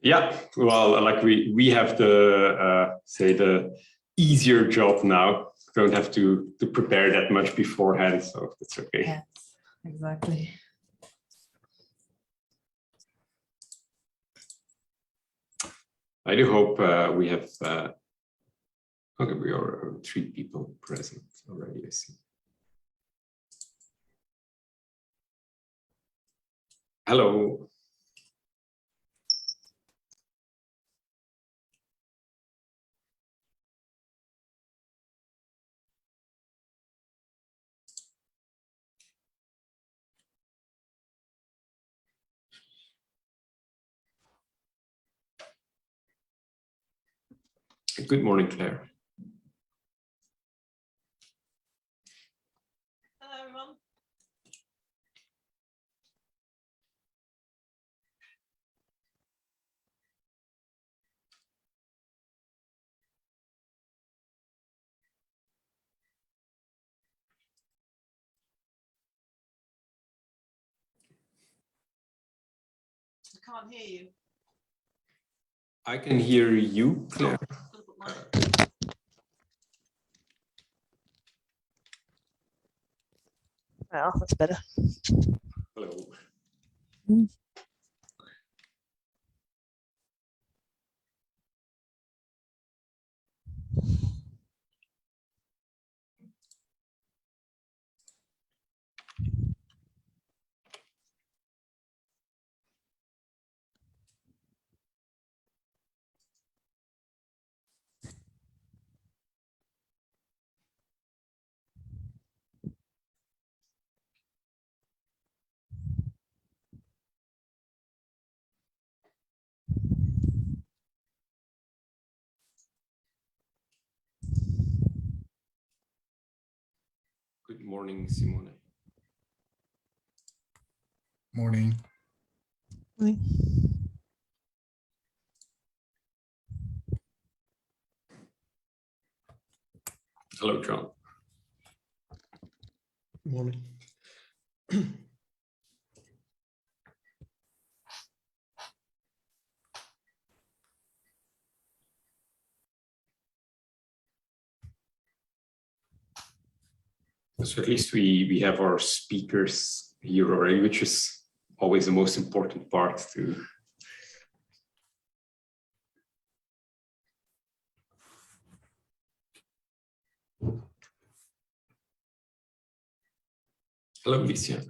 Yeah, well, like we have the say the easier job now. Don't have to prepare that much beforehand, so that's okay. Yes, exactly. I do hope we have. Okay, we are 3 people present already. I see. Hello. Good morning, Claire. Hello, everyone. I can't hear you. I can hear you, Claire. Well, that's better. Hello. Good morning, Simone. Morning. Morning. Hello, John. Morning. So at least we have our speakers here already, which is always the most important part to. Hello, Alicia.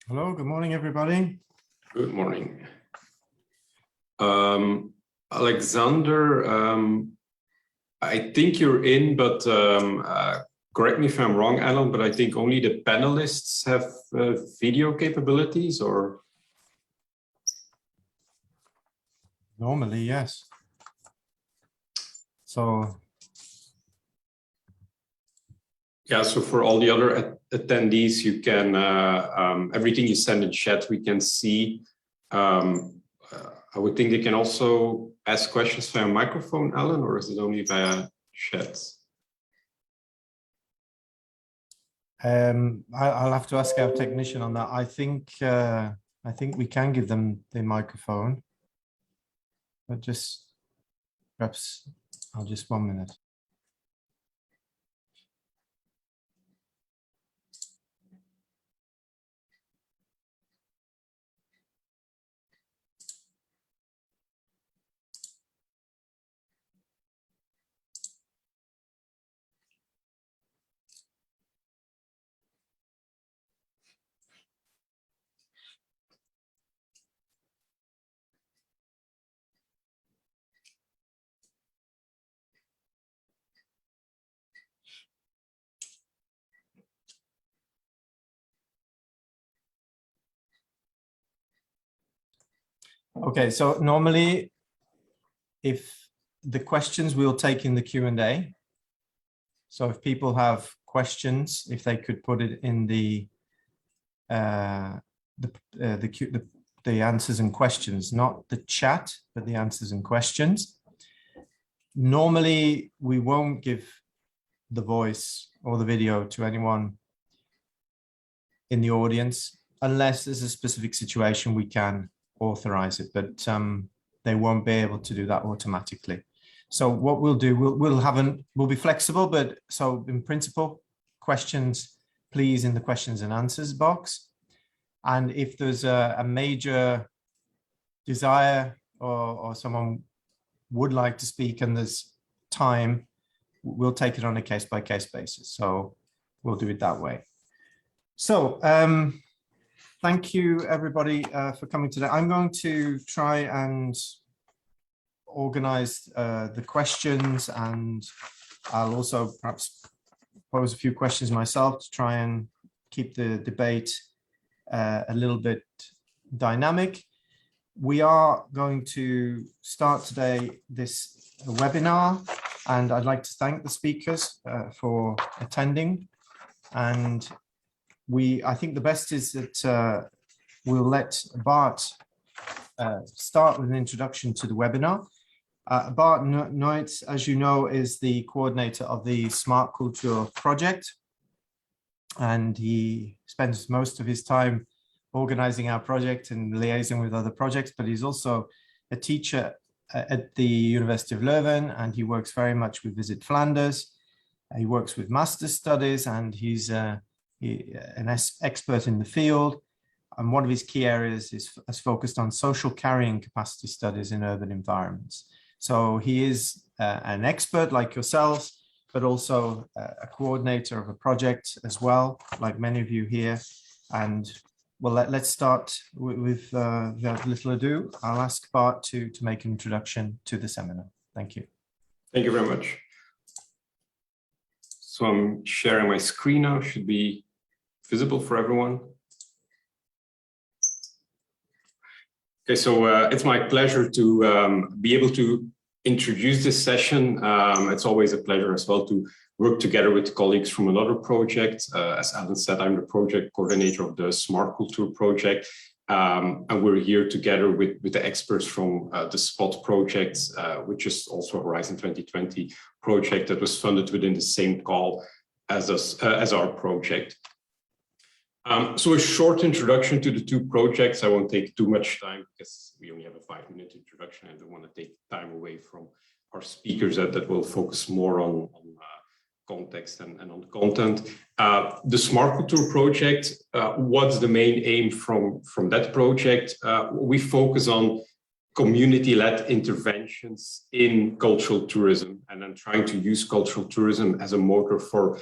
Hello, good morning, everybody. Good morning. Alexander, I think you're in, but correct me if I'm wrong, Alun, but I think only the panelists have video capabilities, or? Normally, yes. So. Yeah, so for all the other attendees, you can, everything you send in chat, we can see. I would think they can also ask questions via microphone, Alun, or is it only via chat? I'll have to ask our technician on that. I think we can give them the microphone, but just perhaps I'll just 1 minute. Okay, so normally, if the questions we'll take in the Q&A. So if people have questions, if they could put it in the answers and questions, not the chat, but the answers and questions. Normally, we won't give the voice or the video to anyone in the audience unless there's a specific situation we can authorize it, but they won't be able to do that automatically. So what we'll do, we'll be flexible, but so in principle, questions, please, in the questions and answers box. And if there's a major desire or someone would like to speak and there's time, we'll take it on a case-by-case basis. So we'll do it that way. So thank you, everybody, for coming today. I'm going to try and organize the questions, and I'll also perhaps pose a few questions myself to try and keep the debate a little bit dynamic. We are going to start today this webinar, and I'd like to thank the speakers for attending. And I think the best is that we'll let Bart start with an introduction to the webinar. Bart Neuts, as you know, is the coordinator of the SmartCulTour project, and he spends most of his time organizing our project and liaising with other projects, but he's also a teacher at the University of Leuven, and he works very much with Visit Flanders. He works with master's studies, and he's an expert in the field. And one of his key areas is focused on social carrying capacity studies in urban environments. So he is an expert like yourselves, but also a coordinator of a project as well, like many of you here. And well, let's start with without little ado. I'll ask Bart to make an introduction to the seminar. Thank you. Thank you very much. So I'm sharing my screen now, should be visible for everyone. Okay, so it's my pleasure to be able to introduce this session. It's always a pleasure as well to work together with colleagues from another project. As Alun said, I'm the project coordinator of the SmartCulTour project. And we're here together with the experts from the SPOT project, which is also a Horizon 2020 project that was funded within the same call as our project. So a short introduction to the two projects. I won't take too much time because we only have a 5-minute introduction. I don't want to take time away from our speakers that will focus more on context and on the content. The SmartCulTour project, what's the main aim from that project? We focus on community-led interventions in cultural tourism, and then trying to use cultural tourism as a motor for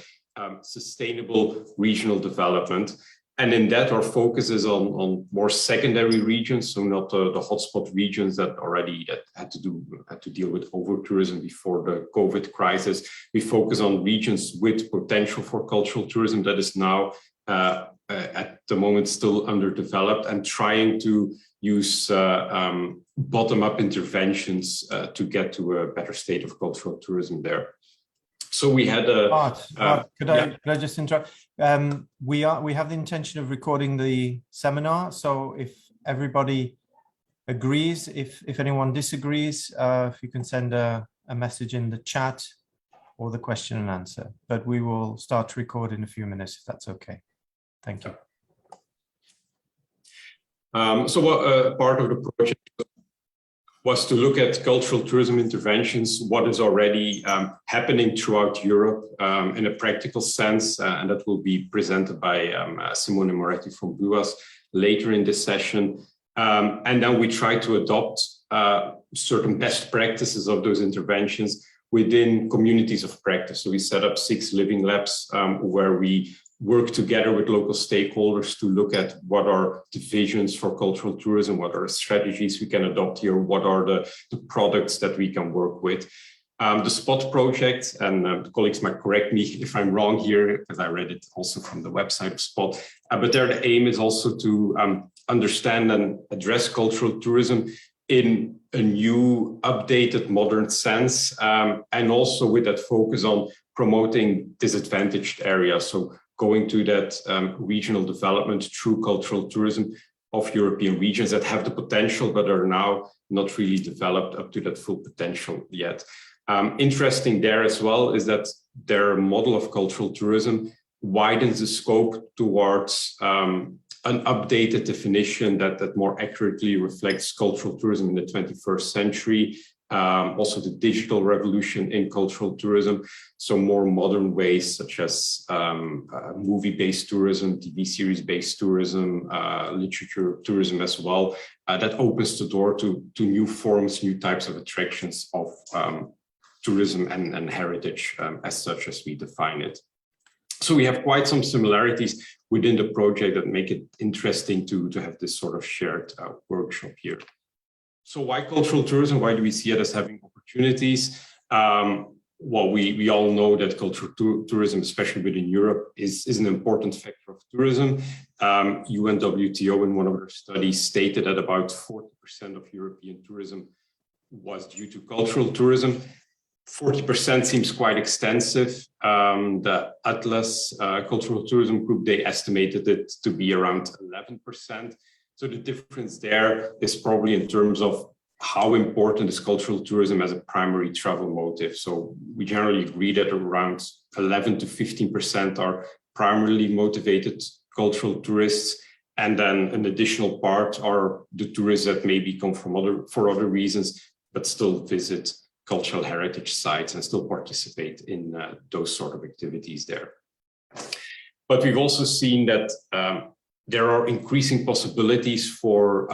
sustainable regional development. And in that, our focus is on more secondary regions, so not the hotspot regions that already had to deal with over-tourism before the COVID crisis. We focus on regions with potential for cultural tourism that is now at the moment still underdeveloped, and trying to use bottom-up interventions to get to a better state of cultural tourism there. So we had a. Bart, could I just interrupt? We have the intention of recording the seminar. So if everybody agrees, if anyone disagrees, if you can send a message in the chat or the question and answer. But we will start to record in a few minutes if that's okay. Thank you. So what part of the project was to look at cultural tourism interventions, what is already happening throughout Europe in a practical sense, and that will be presented by Simone and Moretti from BUAS later in this session. And then we try to adopt certain best practices of those interventions within communities of practice. So we set up 6 living labs where we work together with local stakeholders to look at what are the visions for cultural tourism, what are the strategies we can adopt here, what are the products that we can work with. The SPOT project, and the colleagues might correct me if I'm wrong here, because I read it also from the website of SPOT, but there the aim is also to understand and address cultural tourism in a new, updated, modern sense, and also with that focus on promoting disadvantaged areas. So going to that regional development through cultural tourism, of European regions that have the potential, but are now not really developed up to that full potential yet. Interesting there as well is that their model of cultural tourism widens the scope towards an updated definition that more accurately reflects cultural tourism in the 21st century. Also the digital revolution in cultural tourism. So more modern ways such as movie-based tourism, TV series-based tourism, literature tourism as well. That opens the door to new forms, new types of attractions of tourism and heritage as such as we define it. So we have quite some similarities within the project that make it interesting to have this sort of shared workshop here. So why cultural tourism? Why do we see it as having opportunities? Well, we all know that cultural tourism, especially within Europe, is an important factor of tourism. UNWTO in one of their studies stated that about 40% of European tourism was due to cultural tourism. 40% seems quite extensive. The Atlas Cultural Tourism Group, they estimated it to be around 11%. So the difference there is probably in terms of how important is cultural tourism as a primary travel motive. So we generally agree that around 11 to 15% are primarily motivated cultural tourists. And then an additional part are the tourists that maybe come from for other reasons, but still visit cultural heritage sites and still participate in those sort of activities there. But we've also seen that there are increasing possibilities for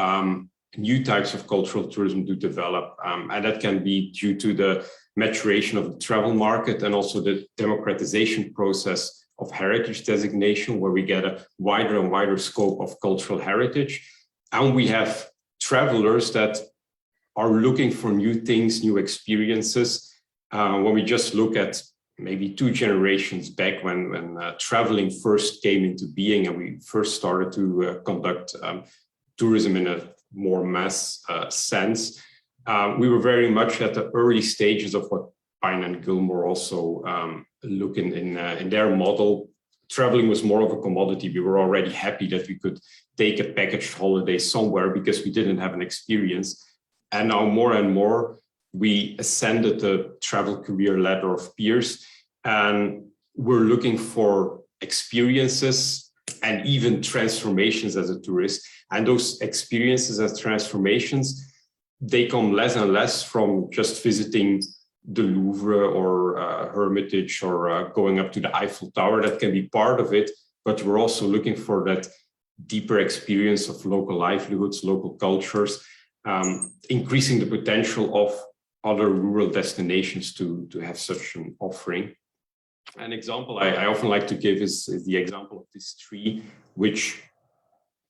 new types of cultural tourism to develop. And that can be due to the maturation of the travel market and also the democratization process of heritage designation, where we get a wider and wider scope of cultural heritage. And we have travelers that are looking for new things, new experiences. When we just look at maybe 2 generations back when traveling first came into being and we first started to conduct tourism in a more mass sense, we were very much at the early stages of what Pine and Gilmore also look in their model. Traveling was more of a commodity. We were already happy that we could take a packaged holiday somewhere because we didn't have an experience. And now more and more, we ascended the travel career ladder of peers, and we're looking for experiences and even transformations as a tourist. And those experiences as transformations, they come less and less from just visiting the Louvre or Hermitage or going up to the Eiffel Tower. That can be part of it, but we're also looking for that deeper experience of local livelihoods, local cultures, increasing the potential of other rural destinations to have such an offering. An example I often like to give is the example of this tree, which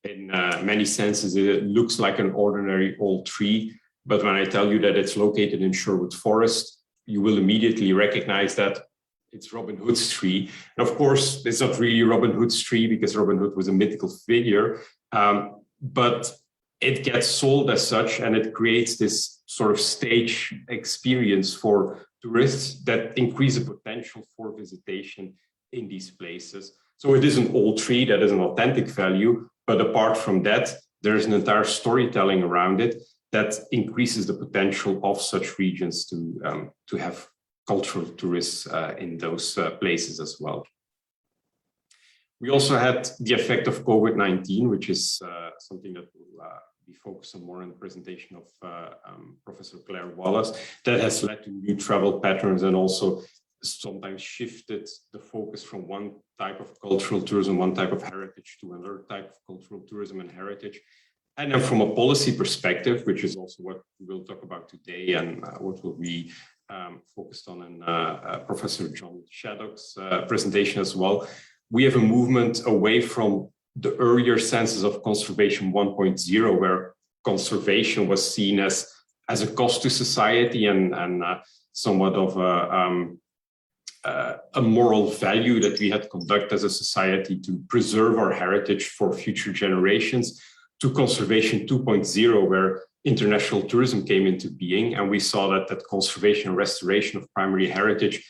in many senses, it looks like an ordinary old tree. But when I tell you that it's located in Sherwood Forest, you will immediately recognize that it's Robin Hood's tree. And of course, it's not really Robin Hood's tree because Robin Hood was a mythical figure, but it gets sold as such, and it creates this sort of stage experience for tourists that increase the potential for visitation in these places. So it is an old tree that is an authentic value, but apart from that, there's an entire storytelling around it that increases the potential of such regions to have cultural tourists in those places as well. We also had the effect of COVID-19, which is something that will be focused on more in the presentation of Professor Claire Wallace, that has led to new travel patterns and also sometimes shifted the focus from one type of cultural tourism, one type of heritage to another type of cultural tourism and heritage. And then from a policy perspective, which is also what we will talk about today and what will be focused on in Professor John Shaddock's presentation as well, we have a movement away from the earlier senses of conservation 1.0, where conservation was seen as a cost to society and somewhat of a moral value that we had conduct as a society to preserve our heritage for future generations, to conservation 2.0, where international tourism came into being. And we saw that conservation and restoration of primary heritage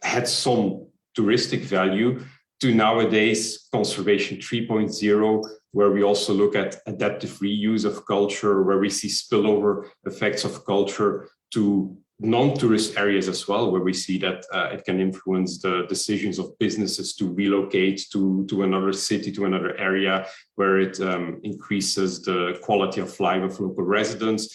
had some touristic value, to nowadays conservation 3.0, where we also look at adaptive reuse of culture, where we see spillover effects of culture to non-tourist areas as well, where we see that it can influence the decisions of businesses to relocate to another city, to another area, where it increases the quality of life of local residents.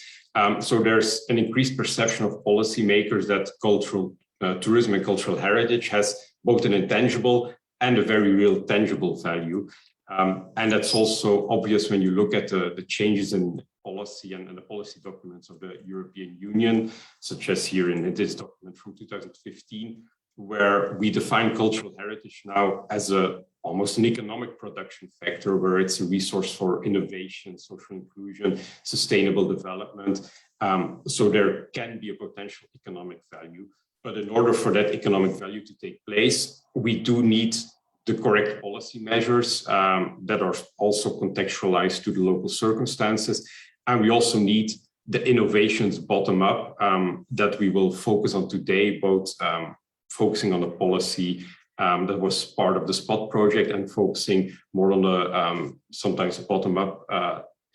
So there's an increased perception of policymakers that cultural tourism and cultural heritage has both an intangible and a very real tangible value. And that's also obvious when you look at the changes in policy and the policy documents of the European Union, such as here in this document from 2015, where we define cultural heritage now as almost an economic production factor, where it's a resource for innovation, social inclusion, sustainable development. So there can be a potential economic value. But in order for that economic value to take place, we do need the correct policy measures that are also contextualized to the local circumstances. And we also need the innovations bottom up that we will focus on today, both focusing on the policy that was part of the SPOT project and focusing more on the sometimes bottom up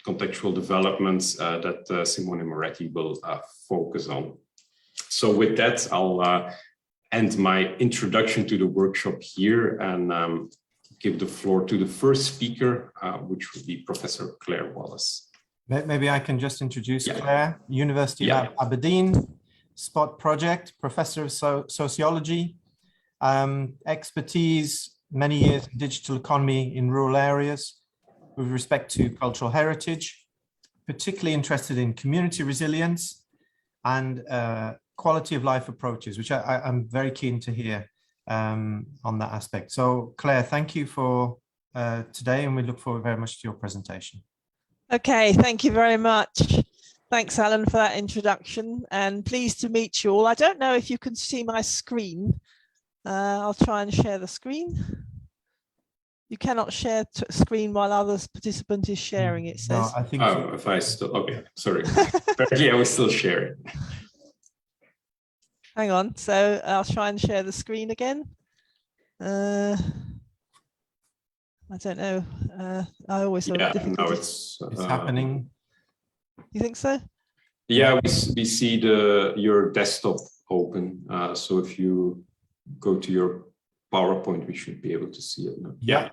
contextual developments that Simone and Moretti will focus on. So with that, I'll end my introduction to the workshop here and give the floor to the first speaker, which will be Professor Claire Wallace. Maybe I can just introduce Claire, University of Aberdeen, SPOT project, Professor of Sociology, expertise, many years in digital economy in rural areas with respect to cultural heritage, particularly interested in community resilience and quality of life approaches, which I'm very keen to hear on that aspect. So Claire, thank you for today, and we look forward very much to your presentation. Okay, thank you very much. Thanks, Alan, for that introduction, and pleased to meet you all. I don't know if you can see my screen. I'll try and share the screen. You cannot share screen while other participant is sharing, it says. No, I think if I still, okay, sorry. Yeah, we still share it. Hang on, so I'll try and share the screen again. I don't know. I always have difficulty. No, it's happening. You think so? Yeah, we see your desktop open. So if you go to your PowerPoint, we should be able to see it now. Yeah.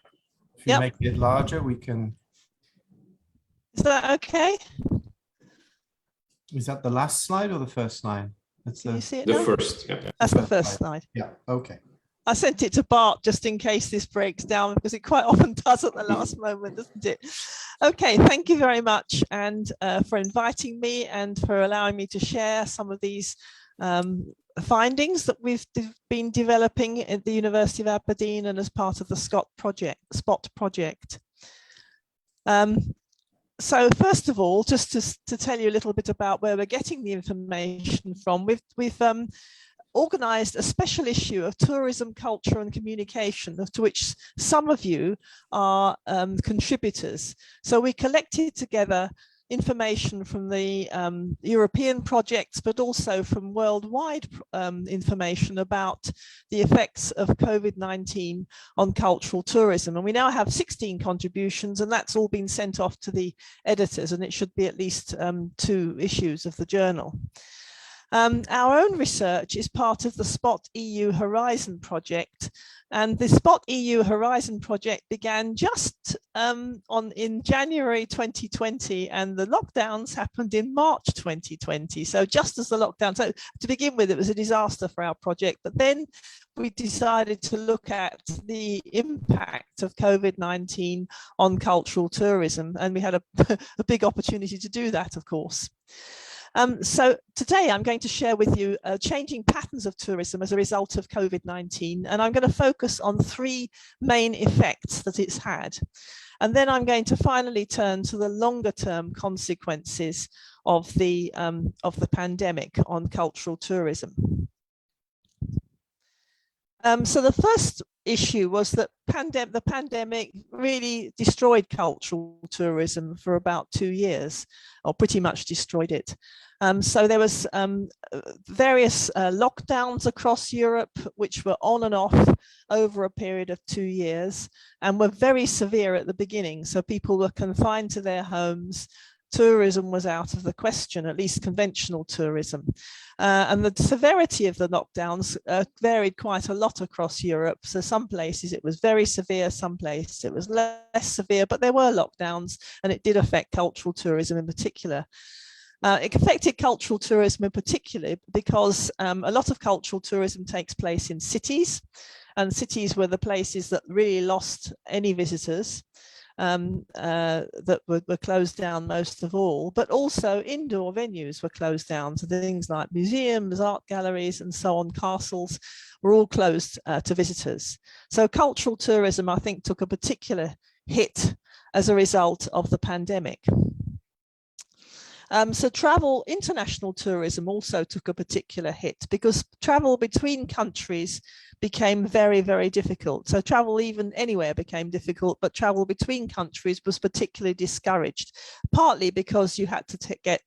If you make it larger, we can. Is that okay? Is that the last slide or the first slide? Can you see it the now? First. Yeah. That's the first slide. Yeah. Okay. I sent it to Bart just in case this breaks down, because it quite often does at the last moment, doesn't it? Okay, thank you very much, and for inviting me and for allowing me to share some of these findings that we've been developing at the University of Aberdeen and as part of the SPOT project. So first of all, just to tell you a little bit about where we're getting the information from, we've organised a special issue of tourism, culture and communication, to which some of you are contributors. So we collected together information from the European projects, but also from worldwide information about the effects of COVID-19 on cultural tourism. And we now have 16 contributions, and that's all been sent off to the editors, and it should be at least 2 issues of the journal. Our own research is part of the SPOT EU Horizon project, and the SPOT EU Horizon project began just in January 2020, and the lockdowns happened in March 2020. So just as the lockdown, so to begin with, it was a disaster for our project, but then we decided to look at the impact of COVID-19 on cultural tourism, and we had a big opportunity to do that, of course. So today I'm going to share with you changing patterns of tourism as a result of COVID-19, and I'm going to focus on 3 main effects that it's had. And then I'm going to finally turn to the longer term consequences of the pandemic on cultural tourism. So the first issue was that the pandemic really destroyed cultural tourism for about 2 years, or pretty much destroyed it. So there was various lockdowns across Europe, which were on and off over a period of 2 years and were very severe at the beginning. So people were confined to their homes. Tourism was out of the question, at least conventional tourism. And the severity of the lockdowns varied quite a lot across Europe. So some places it was very severe, some places it was less severe, but there were lockdowns, and it did affect cultural tourism in particular. It affected cultural tourism in particular because a lot of cultural tourism takes place in cities, and cities were the places that really lost any visitors. That were closed down most of all, but also indoor venues were closed down. So things like museums, art galleries, and so on, castles, were all closed to visitors. So cultural tourism, I think, took a particular hit as a result of the pandemic. So travel, international tourism also took a particular hit because travel between countries became very, very difficult. So travel even anywhere became difficult, but travel between countries was particularly discouraged, partly because you had to get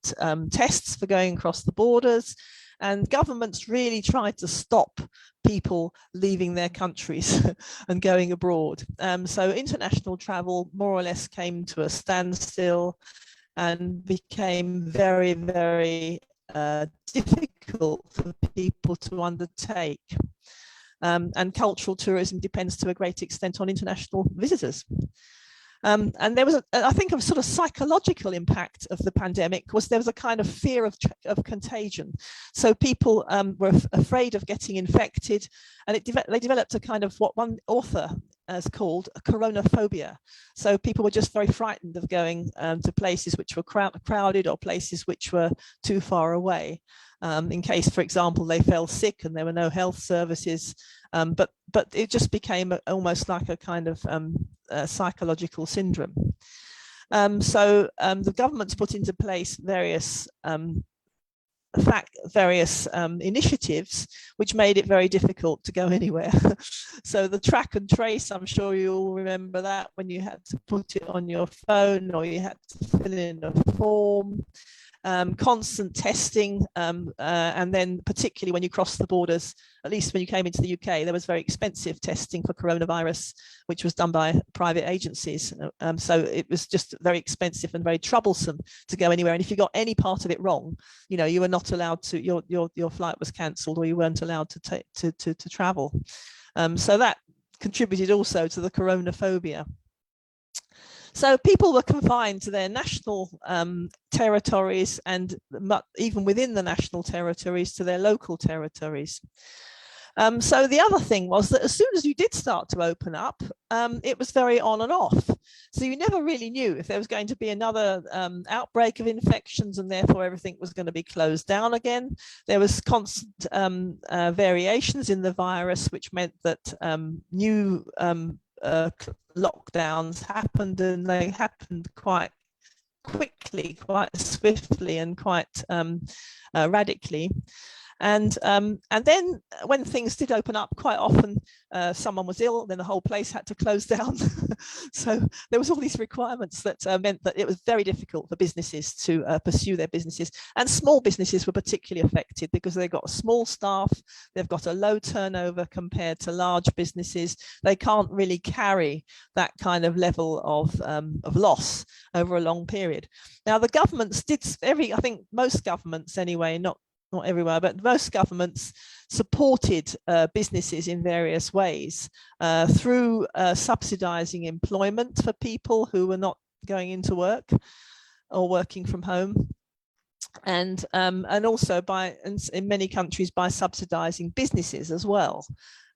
tests for going across the borders, and governments really tried to stop people leaving their countries and going abroad. So international travel more or less came to a standstill and became very, very difficult for people to undertake. And cultural tourism depends to a great extent on international visitors. And there was, I think, a sort of psychological impact of the pandemic was there was a kind of fear of contagion. So people were afraid of getting infected, and they developed a kind of what one author has called a coronaphobia. So people were just very frightened of going to places which were crowded or places which were too far away. In case, for example, they fell sick and there were no health services, but it just became almost like a kind of psychological syndrome. So the government's put into place various initiatives which made it very difficult to go anywhere. So the track and trace, I'm sure you all remember that, when you had to put it on your phone or you had to fill in a form. Constant testing, and then particularly when you crossed the borders, at least when you came into the UK, there was very expensive testing for coronavirus, which was done by private agencies. So it was just very expensive and very troublesome to go anywhere. And if you got any part of it wrong, you know, you were not allowed to, your flight was cancelled, or you weren't allowed to travel. So that contributed also to the coronaphobia. So people were confined to their national territories, and even within the national territories to their local territories. So the other thing was that as soon as you did start to open up, it was very on and off. So you never really knew if there was going to be another outbreak of infections, and therefore everything was going to be closed down again. There was constant variations in the virus, which meant that new lockdowns happened, and they happened quite quickly, quite swiftly, and quite radically. And then when things did open up, quite often someone was ill, then the whole place had to close down. So there was all these requirements that meant that it was very difficult for businesses to pursue their businesses. And small businesses were particularly affected because they've got a small staff, they've got a low turnover compared to large businesses. They can't really carry that kind of level of loss over a long period. Now the governments did, I think most governments anyway, not everywhere, but most governments supported businesses in various ways through subsidizing employment for people who were not going into work or working from home, and also in many countries by subsidizing businesses as well.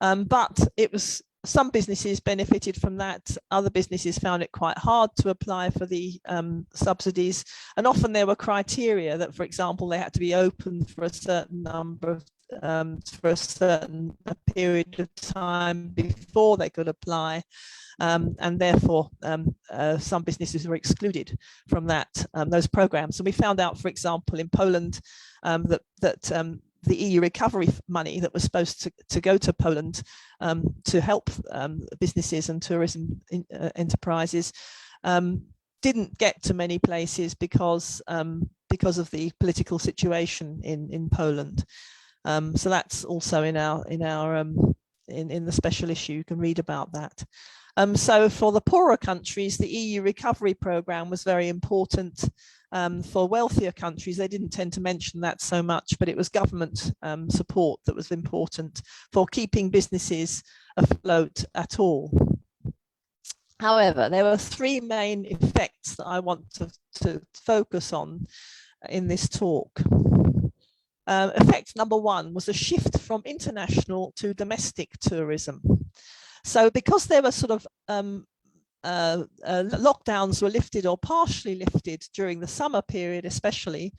But it was, some businesses benefited from that, other businesses found it quite hard to apply for the subsidies, and often there were criteria that, for example, they had to be open for a certain number of for a certain period of time before they could apply, and therefore some businesses were excluded from those programs. And we found out, for example, in Poland that the EU recovery money that was supposed to go to Poland to help businesses and tourism enterprises didn't get to many places because of the political situation in Poland. So that's also in the special issue. You can read about that. So for the poorer countries, the EU recovery programme was very important. For wealthier countries, they didn't tend to mention that so much, but it was government support that was important for keeping businesses afloat at all. However, there were three main effects that I want to focus on in this talk. Effect number one was a shift from international to domestic tourism. So because there were sort of lockdowns were lifted or partially lifted during the summer period especially,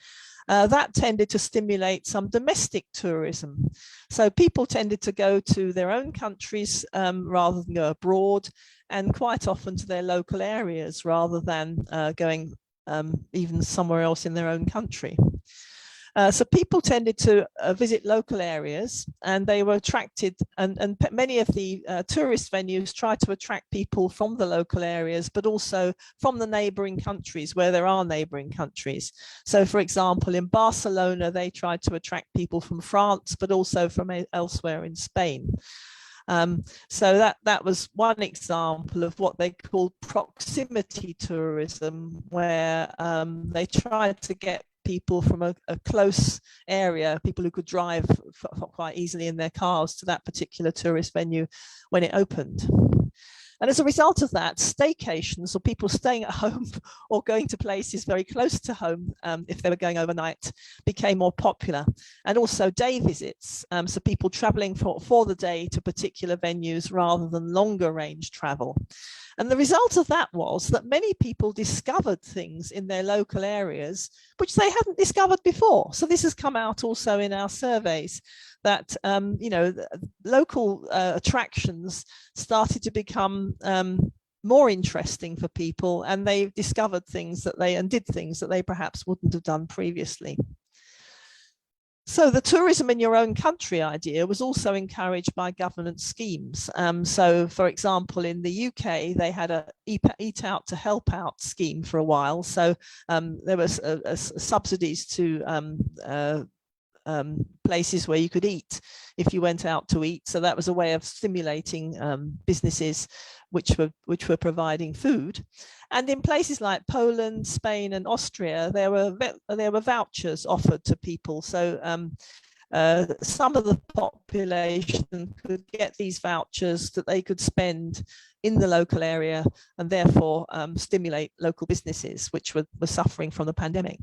that tended to stimulate some domestic tourism. So people tended to go to their own countries rather than go abroad, and quite often to their local areas rather than going even somewhere else in their own country. So people tended to visit local areas, and they were attracted, and many of the tourist venues try to attract people from the local areas, but also from the neighboring countries where there are neighboring countries. So for example, in Barcelona, they tried to attract people from France, but also from elsewhere in Spain. So that was one example of what they called proximity tourism, where they tried to get people from a close area, people who could drive quite easily in their cars to that particular tourist venue when it opened. And as a result of that, staycations, or people staying at home or going to places very close to home, if they were going overnight, became more popular. And also day visits, so people traveling for the day to particular venues rather than longer range travel. And the result of that was that many people discovered things in their local areas which they hadn't discovered before. So this has come out also in our surveys, that local attractions started to become more interesting for people, and they discovered things that did things that they perhaps wouldn't have done previously. So the tourism in your own country idea was also encouraged by government schemes. So for example, in the UK, they had a Eat Out to Help Out scheme for a while. So there was subsidies to places where you could eat if you went out to eat. So that was a way of stimulating businesses which were providing food. And in places like Poland, Spain, and Austria, there were vouchers offered to people. So some of the population could get these vouchers that they could spend in the local area, and therefore stimulate local businesses which were suffering from the pandemic.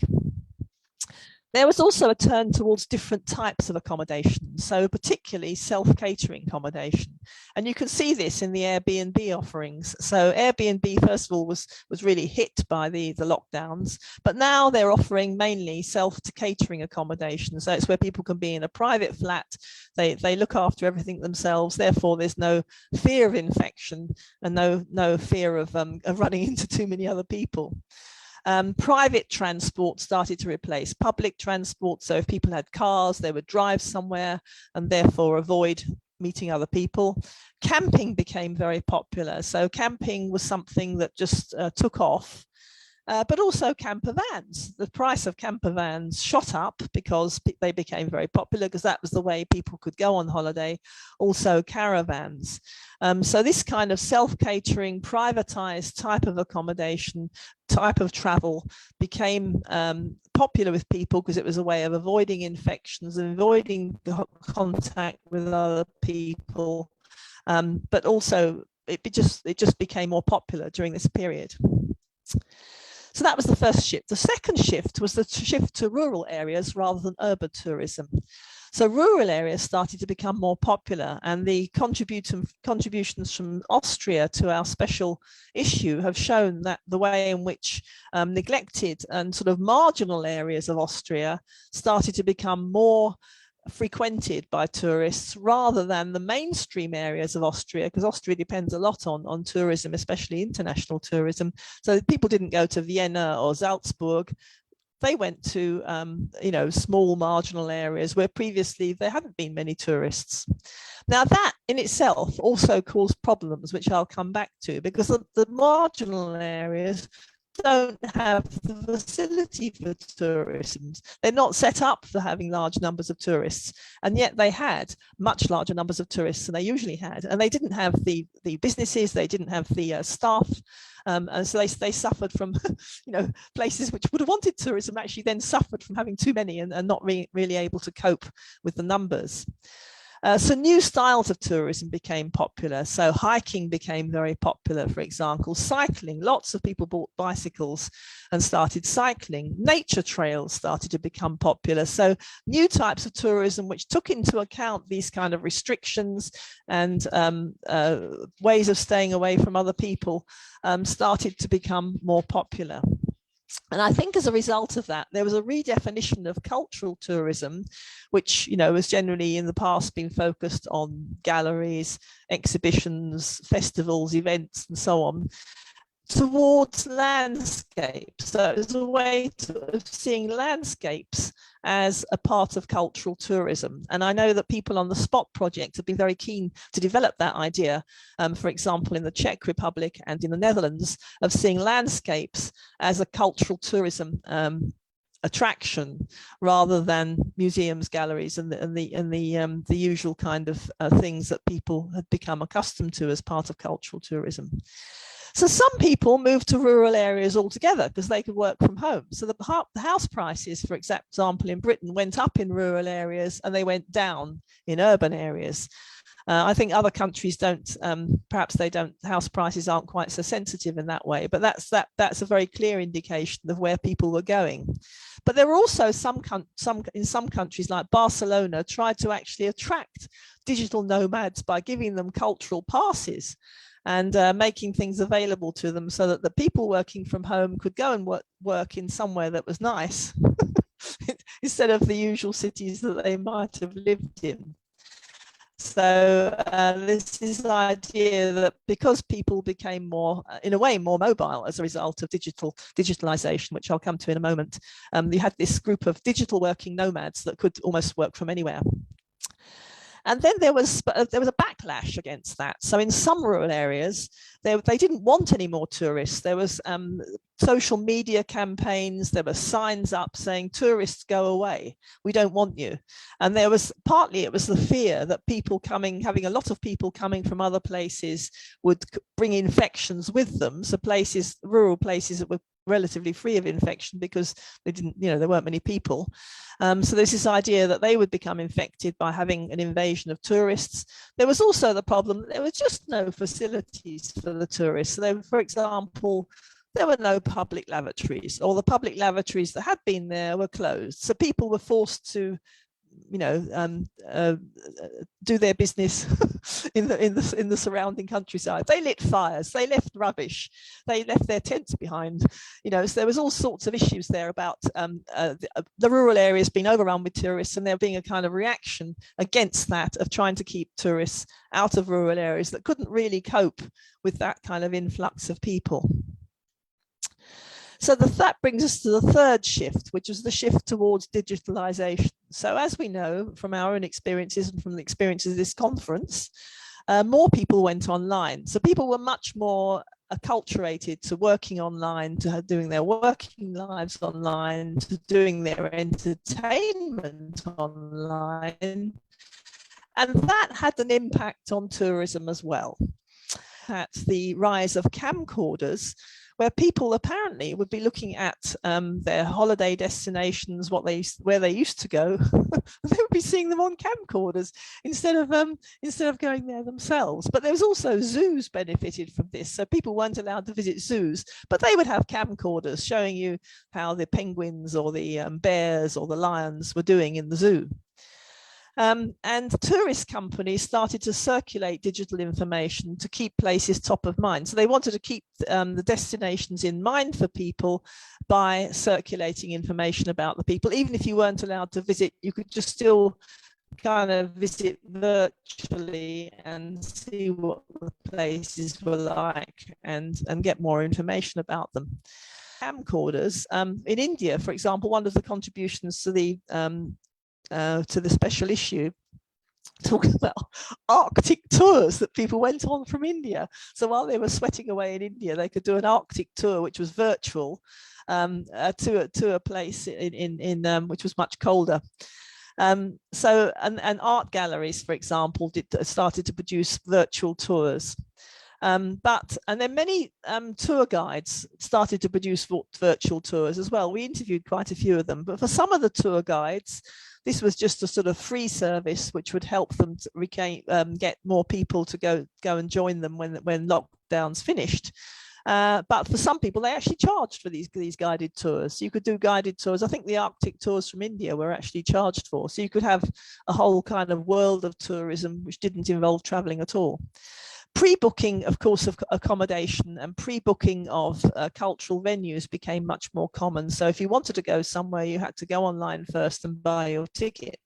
There was also a turn towards different types of accommodation, so particularly self-catering accommodation. And you can see this in the Airbnb offerings. So Airbnb, first of all, was really hit by the lockdowns, but now they're offering mainly self-catering accommodation. So it's where people can be in a private flat, they look after everything themselves, therefore there's no fear of infection and no fear of running into too many other people. Private transport started to replace public transport. So if people had cars, they would drive somewhere and therefore avoid meeting other people. Camping became very popular. So camping was something that just took off. But also camper vans. The price of camper vans shot up because they became very popular, because that was the way people could go on holiday. Also caravans. So this kind of self-catering, privatized type of accommodation, type of travel became popular with people because it was a way of avoiding infections and avoiding contact with other people. But also it just became more popular during this period. So that was the first shift. The second shift was the shift to rural areas rather than urban tourism. So rural areas started to become more popular, and the contributions from Austria to our special issue have shown that the way in which neglected and sort of marginal areas of Austria started to become more frequented by tourists rather than the mainstream areas of Austria, because Austria depends a lot on tourism, especially international tourism. So people didn't go to Vienna or Salzburg. They went to small marginal areas where previously there hadn't been many tourists. Now that in itself also caused problems, which I'll come back to, because the marginal areas don't have the facility for tourism. They're not set up for having large numbers of tourists, and yet they had much larger numbers of tourists than they usually had. And they didn't have the businesses, they didn't have the staff, and so they suffered from, places which would have wanted tourism actually then suffered from having too many and not really able to cope with the numbers. So new styles of tourism became popular. So hiking became very popular, for example. Cycling, lots of people bought bicycles and started cycling. Nature trails started to become popular. So new types of tourism which took into account these kind of restrictions and ways of staying away from other people started to become more popular. And I think as a result of that, there was a redefinition of cultural tourism, which, has generally in the past been focused on galleries, exhibitions, festivals, events, and so on, towards landscapes. So it was a way of seeing landscapes as a part of cultural tourism. And I know that people on the Spot project have been very keen to develop that idea, for example, in the Czech Republic and in the Netherlands, of seeing landscapes as a cultural tourism attraction rather than museums, galleries, and the usual kind of things that people had become accustomed to as part of cultural tourism. So some people moved to rural areas altogether because they could work from home. So the house prices, for example, in Britain went up in rural areas and they went down in urban areas. I think other countries don't, perhaps they don't, house prices aren't quite so sensitive in that way, but that's a very clear indication of where people were going. But there were also in some countries like Barcelona tried to actually attract digital nomads by giving them cultural passes and making things available to them so that the people working from home could go and work in somewhere that was nice instead of the usual cities that they might have lived in. So this is the idea that because people became more, in a way, more mobile as a result of digitalization, which I'll come to in a moment, you had this group of digital working nomads that could almost work from anywhere. And then there was a backlash against that. So in some rural areas, they didn't want any more tourists. There was social media campaigns. There were signs up saying, tourists, go away. We don't want you. And there was partly, it was the fear that having a lot of people coming from other places would bring infections with them. So rural places that were relatively free of infection because there weren't many people. So there's this idea that they would become infected by having an invasion of tourists. There was also the problem that there were just no facilities for the tourists. So for example, there were no public lavatories, or the public lavatories that had been there were closed. So people were forced to do their business in the surrounding countryside. They lit fires, they left rubbish, they left their tents behind. So there was all sorts of issues there about the rural areas being overrun with tourists, and there being a kind of reaction against that of trying to keep tourists out of rural areas that couldn't really cope with that kind of influx of people. So that brings us to the third shift, which is the shift towards digitalization. So as we know from our own experiences and from the experiences of this conference, more people went online. So people were much more acculturated to working online, to doing their working lives online, to doing their entertainment online. And that had an impact on tourism as well. At the rise of camcorders, where people apparently would be looking at their holiday destinations, where they used to go, they would be seeing them on camcorders instead of going there themselves. But there was also zoos benefited from this, so people weren't allowed to visit zoos, but they would have camcorders showing you how the penguins or the bears or the lions were doing in the zoo. And tourist companies started to circulate digital information to keep places top of mind. So they wanted to keep the destinations in mind for people by circulating information about the people. Even if you weren't allowed to visit, you could just still kind of visit virtually and see what the places were like and get more information about them. Camcorders in India, for example, one of the contributions to the special issue talking about Arctic tours that people went on from India. So while they were sweating away in India, they could do an Arctic tour, which was virtual, to a place in which was much colder. And art galleries, for example, started to produce virtual tours. And then many tour guides started to produce virtual tours as well. We interviewed quite a few of them, but for some of the tour guides, this was just a sort of free service which would help them to get more people to go and join them when lockdowns finished. But for some people, they actually charged for these guided tours. So you could do guided tours. I think the Arctic tours from India were actually charged for. So you could have a whole kind of world of tourism which didn't involve traveling at all. Pre-booking, of course, of accommodation and pre-booking of cultural venues became much more common. So if you wanted to go somewhere, you had to go online first and buy your ticket.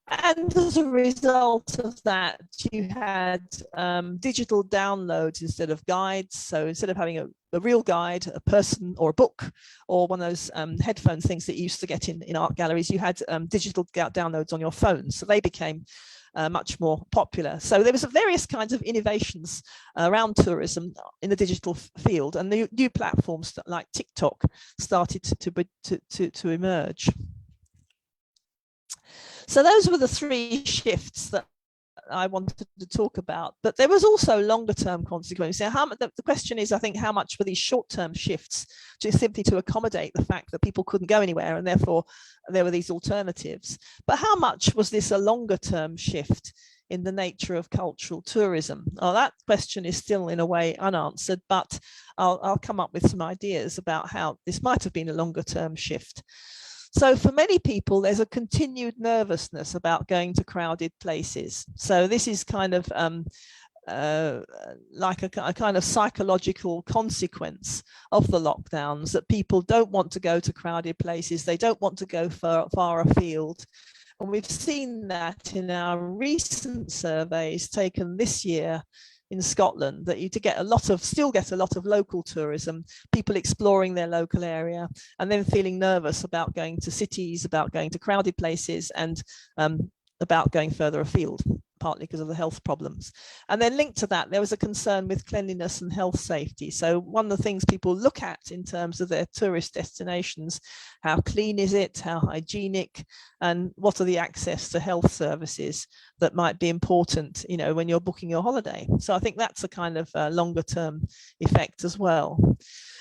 And as a result of that, you had digital downloads instead of guides. So instead of having a real guide, a person or a book, or one of those headphone things that you used to get in art galleries, you had digital downloads on your phone. So they became much more popular. So there was various kinds of innovations around tourism in the digital field, and the new platforms like TikTok started to emerge. So those were the three shifts that I wanted to talk about, but there was also longer term consequences. The question is, I think, how much were these short term shifts simply to accommodate the fact that people couldn't go anywhere and therefore there were these alternatives, but how much was this a longer term shift in the nature of cultural tourism? Well, that question is still in a way unanswered, but I'll come up with some ideas about how this might have been a longer term shift. So for many people, there's a continued nervousness about going to crowded places. So this is kind of like a kind of psychological consequence of the lockdowns, that people don't want to go to crowded places. They don't want to go far afield. And we've seen that in our recent surveys taken this year in Scotland, that you still get a lot of local tourism, people exploring their local area, and then feeling nervous about going to cities, about going to crowded places, and about going further afield, partly because of the health problems. And then linked to that, there was a concern with cleanliness and health safety. So one of the things people look at in terms of their tourist destinations, how clean is it, how hygienic, and what are the access to health services that might be important, when you're booking your holiday. So I think that's a kind of longer term effect as well.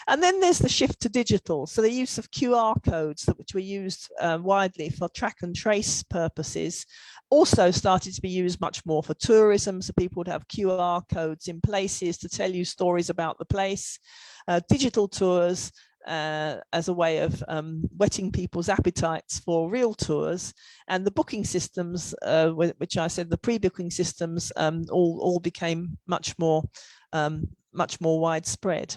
And then there's the shift to digital. So the use of QR codes, which were used widely for track and trace purposes, also started to be used much more for tourism. So people would have QR codes in places to tell you stories about the place. Digital tours as a way of whetting people's appetites for real tours, and the booking systems, which I said the pre-booking systems, all became much more widespread.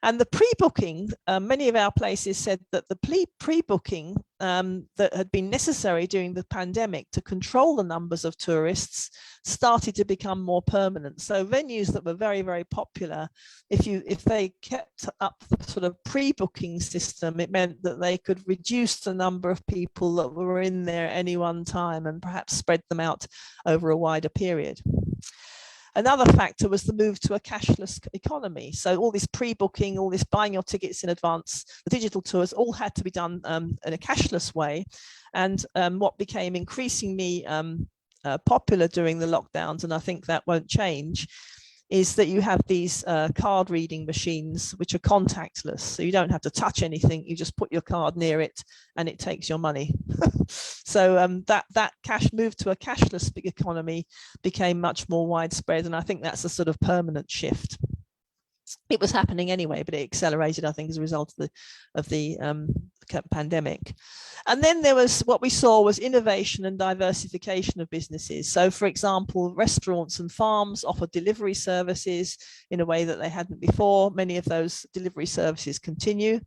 And the pre-booking, many of our places said that the pre-booking that had been necessary during the pandemic to control the numbers of tourists started to become more permanent. So venues that were very, very popular, if they kept up the sort of pre-booking system, it meant that they could reduce the number of people that were in there at any one time and perhaps spread them out over a wider period. Another factor was the move to a cashless economy. So all this pre-booking, all this buying your tickets in advance, the digital tours all had to be done in a cashless way. And what became increasingly popular during the lockdowns, and I think that won't change, is that you have these card reading machines which are contactless. So you don't have to touch anything, you just put your card near it and it takes your money. So that cash move to a cashless big economy became much more widespread, and I think that's a sort of permanent shift. It was happening anyway, but it accelerated, I think, as a result of the pandemic. And then there was, what we saw was innovation and diversification of businesses. So, for example, restaurants and farms offer delivery services in a way that they hadn't before. Many of those delivery services continue.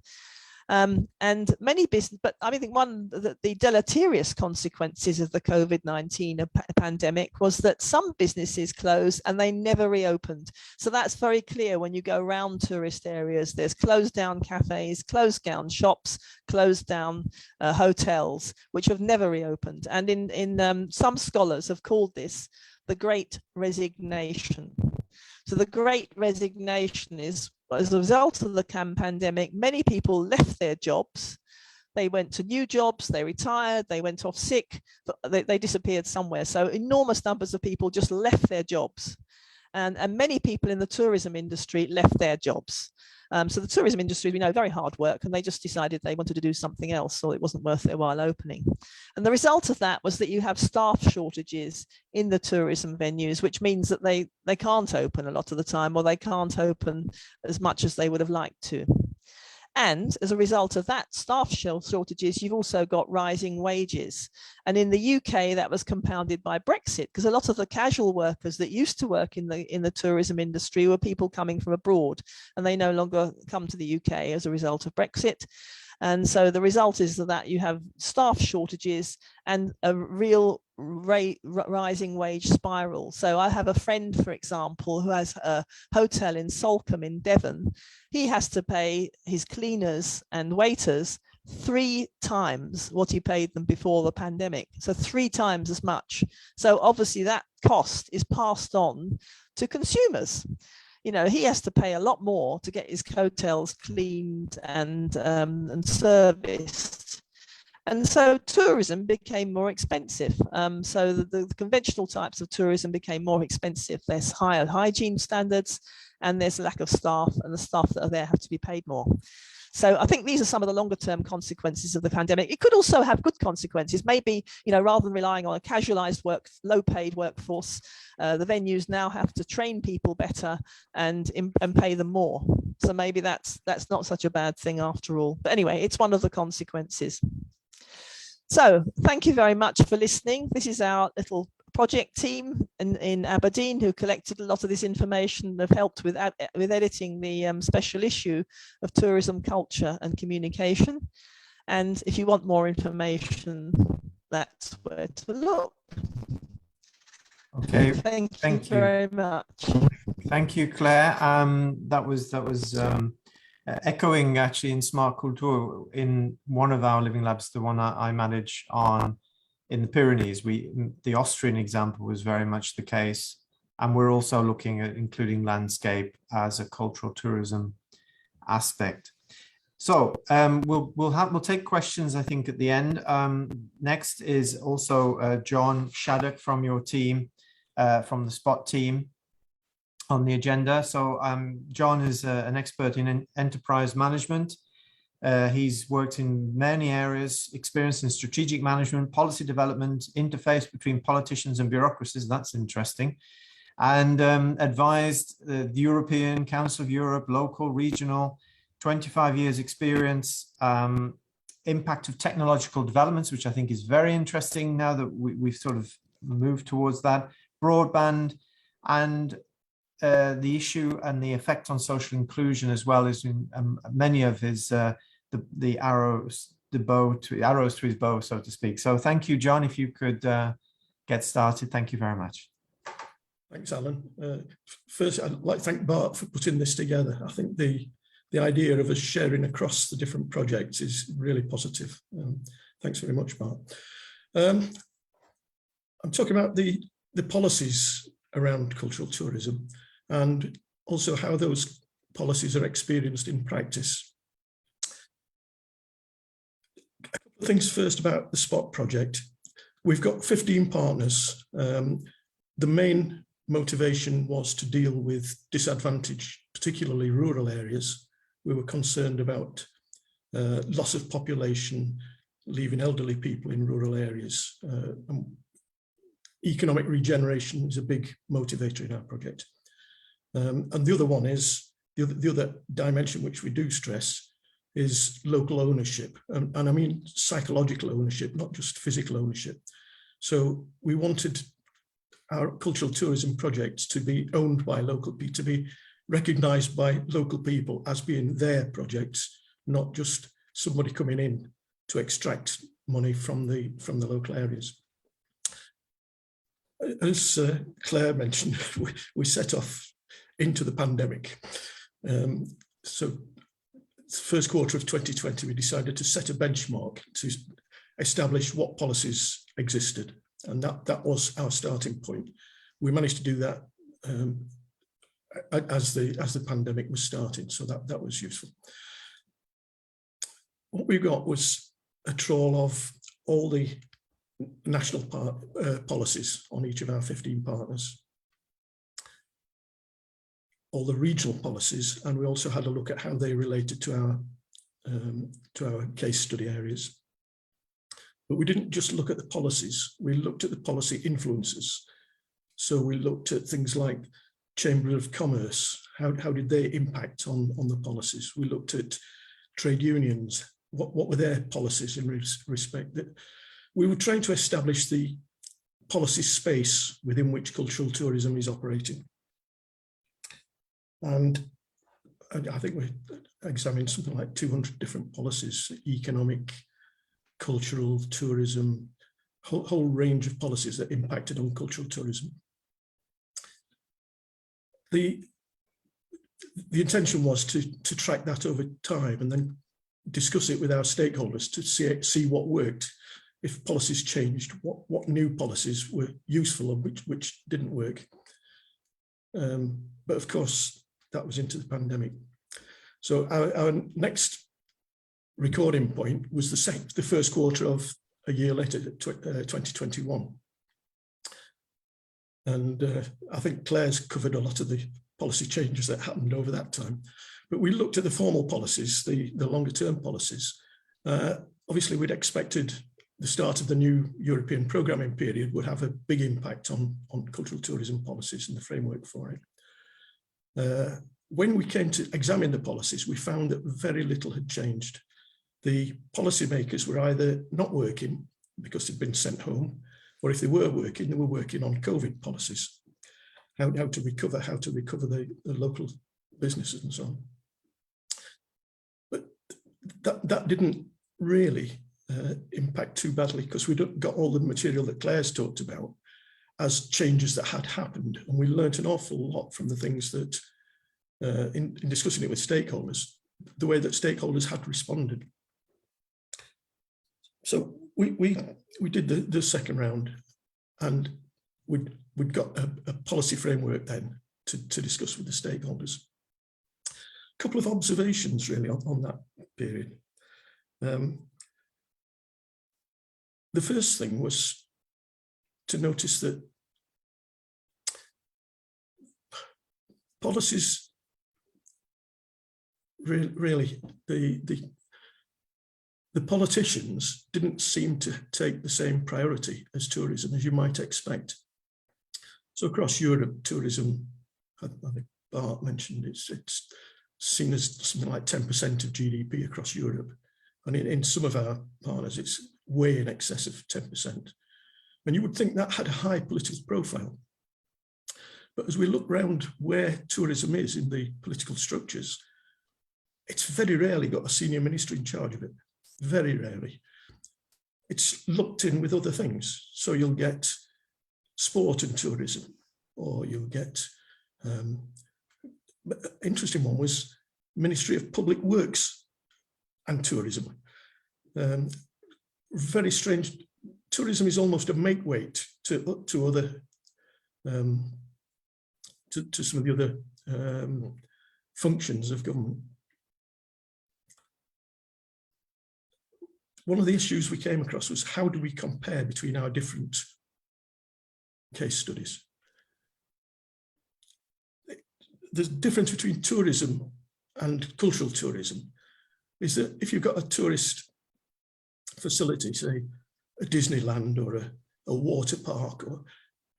And many business, but I think one of the deleterious consequences of the COVID-19 pandemic was that some businesses closed and they never reopened. So that's very clear when you go around tourist areas. There's closed down cafes, closed down shops, closed down hotels, which have never reopened. And in some scholars have called this the Great Resignation. So the Great Resignation is, as a result of the pandemic, many people left their jobs. They went to new jobs, they retired, they went off sick, they disappeared somewhere. So enormous numbers of people just left their jobs. And many people in the tourism industry left their jobs. So the tourism industry, we know, very hard work, and they just decided they wanted to do something else, or it wasn't worth their while opening. And the result of that was that you have staff shortages in the tourism venues, which means that they can't open a lot of the time, or they can't open as much as they would have liked to. And as a result of that staff shortages, you've also got rising wages. And in the UK, that was compounded by Brexit, because a lot of the casual workers that used to work in the tourism industry were people coming from abroad, and they no longer come to the UK as a result of Brexit. And so the result is that you have staff shortages and a real rising wage spiral. So I have a friend, for example, who has a hotel in Salcombe in Devon. He has to pay his cleaners and waiters 3 times what he paid them before the pandemic. So 3 times as much. So obviously that cost is passed on to consumers. You know, he has to pay a lot more to get his hotels cleaned and serviced. And so tourism became more expensive. So the conventional types of tourism became more expensive. There's higher hygiene standards, and there's a lack of staff, and the staff that are there have to be paid more. So I think these are some of the longer term consequences of the pandemic. It could also have good consequences. Maybe, you know, rather than relying on a casualized low paid workforce, the venues now have to train people better and pay them more. So maybe that's not such a bad thing after all. But anyway, it's one of the consequences. So thank you very much for listening. This is our little project team in Aberdeen who collected a lot of this information and have helped with editing the special issue of tourism, culture and communication. And if you want more information, that's where to look. Okay, thank you very much. Thank you, Claire. That was echoing actually in SmartCulTour in one of our living labs, the one I manage in the Pyrenees. The Austrian example was very much the case, and we're also looking at including landscape as a cultural tourism aspect. So we'll take questions, I think, at the end. Next is also John Shaddock from your team, from the Spot team, on the agenda. So John is an expert in enterprise management. He's worked in many areas, experience in strategic management, policy development, interface between politicians and bureaucracies. That's interesting. And advised the European Council of Europe, local, regional, 25 years experience, impact of technological developments, which I think is very interesting now that we've sort of moved towards that, broadband, and the issue and the effect on social inclusion, as well as in many of his the arrows to his bow, so to speak. So thank you, John. If you could get started, thank you very much. Thanks, Alan. First, I'd like to thank Bart for putting this together. I think the idea of us sharing across the different projects is really positive. Thanks very much, Bart. I'm talking about the policies around cultural tourism, and also how those policies are experienced in practice. A couple of things first about the Spot project. We've got 15 partners. The main motivation was to deal with disadvantaged, particularly rural areas. We were concerned about loss of population, leaving elderly people in rural areas. Economic regeneration is a big motivator in our project. And the other one is, the other dimension which we do stress is local ownership. And I mean psychological ownership, not just physical ownership. So we wanted our cultural tourism projects to be owned by local people, to be recognised by local people as being their projects, not just somebody coming in to extract money from the local areas. As Claire mentioned, we set off into the pandemic. So first quarter of 2020, we decided to set a benchmark to establish what policies existed. And that was our starting point. We managed to do that as the pandemic was starting, so that was useful. What we got was a trawl of all the national policies on each of our 15 partners, all the regional policies, and we also had a look at how they related to our case study areas. But we didn't just look at the policies, we looked at the policy influences. So we looked at things like Chamber of Commerce, how did they impact on the policies? We looked at trade unions, what were their policies in respect that we were trying to establish the policy space within which cultural tourism is operating. And I think we examined something like 200 different policies, economic, cultural, tourism, whole range of policies that impacted on cultural tourism. The intention was to track that over time and then discuss it with our stakeholders to see what worked. If policies changed, what new policies were useful and which didn't work. But of course, that was into the pandemic. So our next recording point was the first quarter of a year later, 2021. And I think Claire's covered a lot of the policy changes that happened over that time. But we looked at the formal policies, the longer term policies. Obviously, we'd expected the start of the new European programming period would have a big impact on cultural tourism policies and the framework for it. When we came to examine the policies, we found that very little had changed. The policymakers were either not working because they'd been sent home, or if they were working on COVID policies, how to recover the local businesses and so on. But that didn't really impact too badly because we got all the material that Claire's talked about as changes that had happened. And we learned an awful lot from the things that, in discussing it with stakeholders, the way that stakeholders had responded. So we did the second round and we'd got a policy framework then to discuss with the stakeholders. A couple of observations really on that period. The first thing was to notice that policies really the politicians didn't seem to take the same priority as tourism as you might expect. So across Europe, tourism, I think Bart mentioned, it's seen as something like 10% of GDP across Europe. And in some of our partners, it's way in excess of 10%. And you would think that had a high political profile. But as we look around where tourism is in the political structures, it's very rarely got a senior minister in charge of it, very rarely. It's looked in with other things. So you'll get sport and tourism, or you'll get, interesting one was Ministry of Public Works and Tourism. Very strange. Tourism is almost a make weight to other to some of the other functions of government. One of the issues we came across was how do we compare between our different case studies? The difference between tourism and cultural tourism is that if you've got a tourist facility, say a Disneyland or a water park, or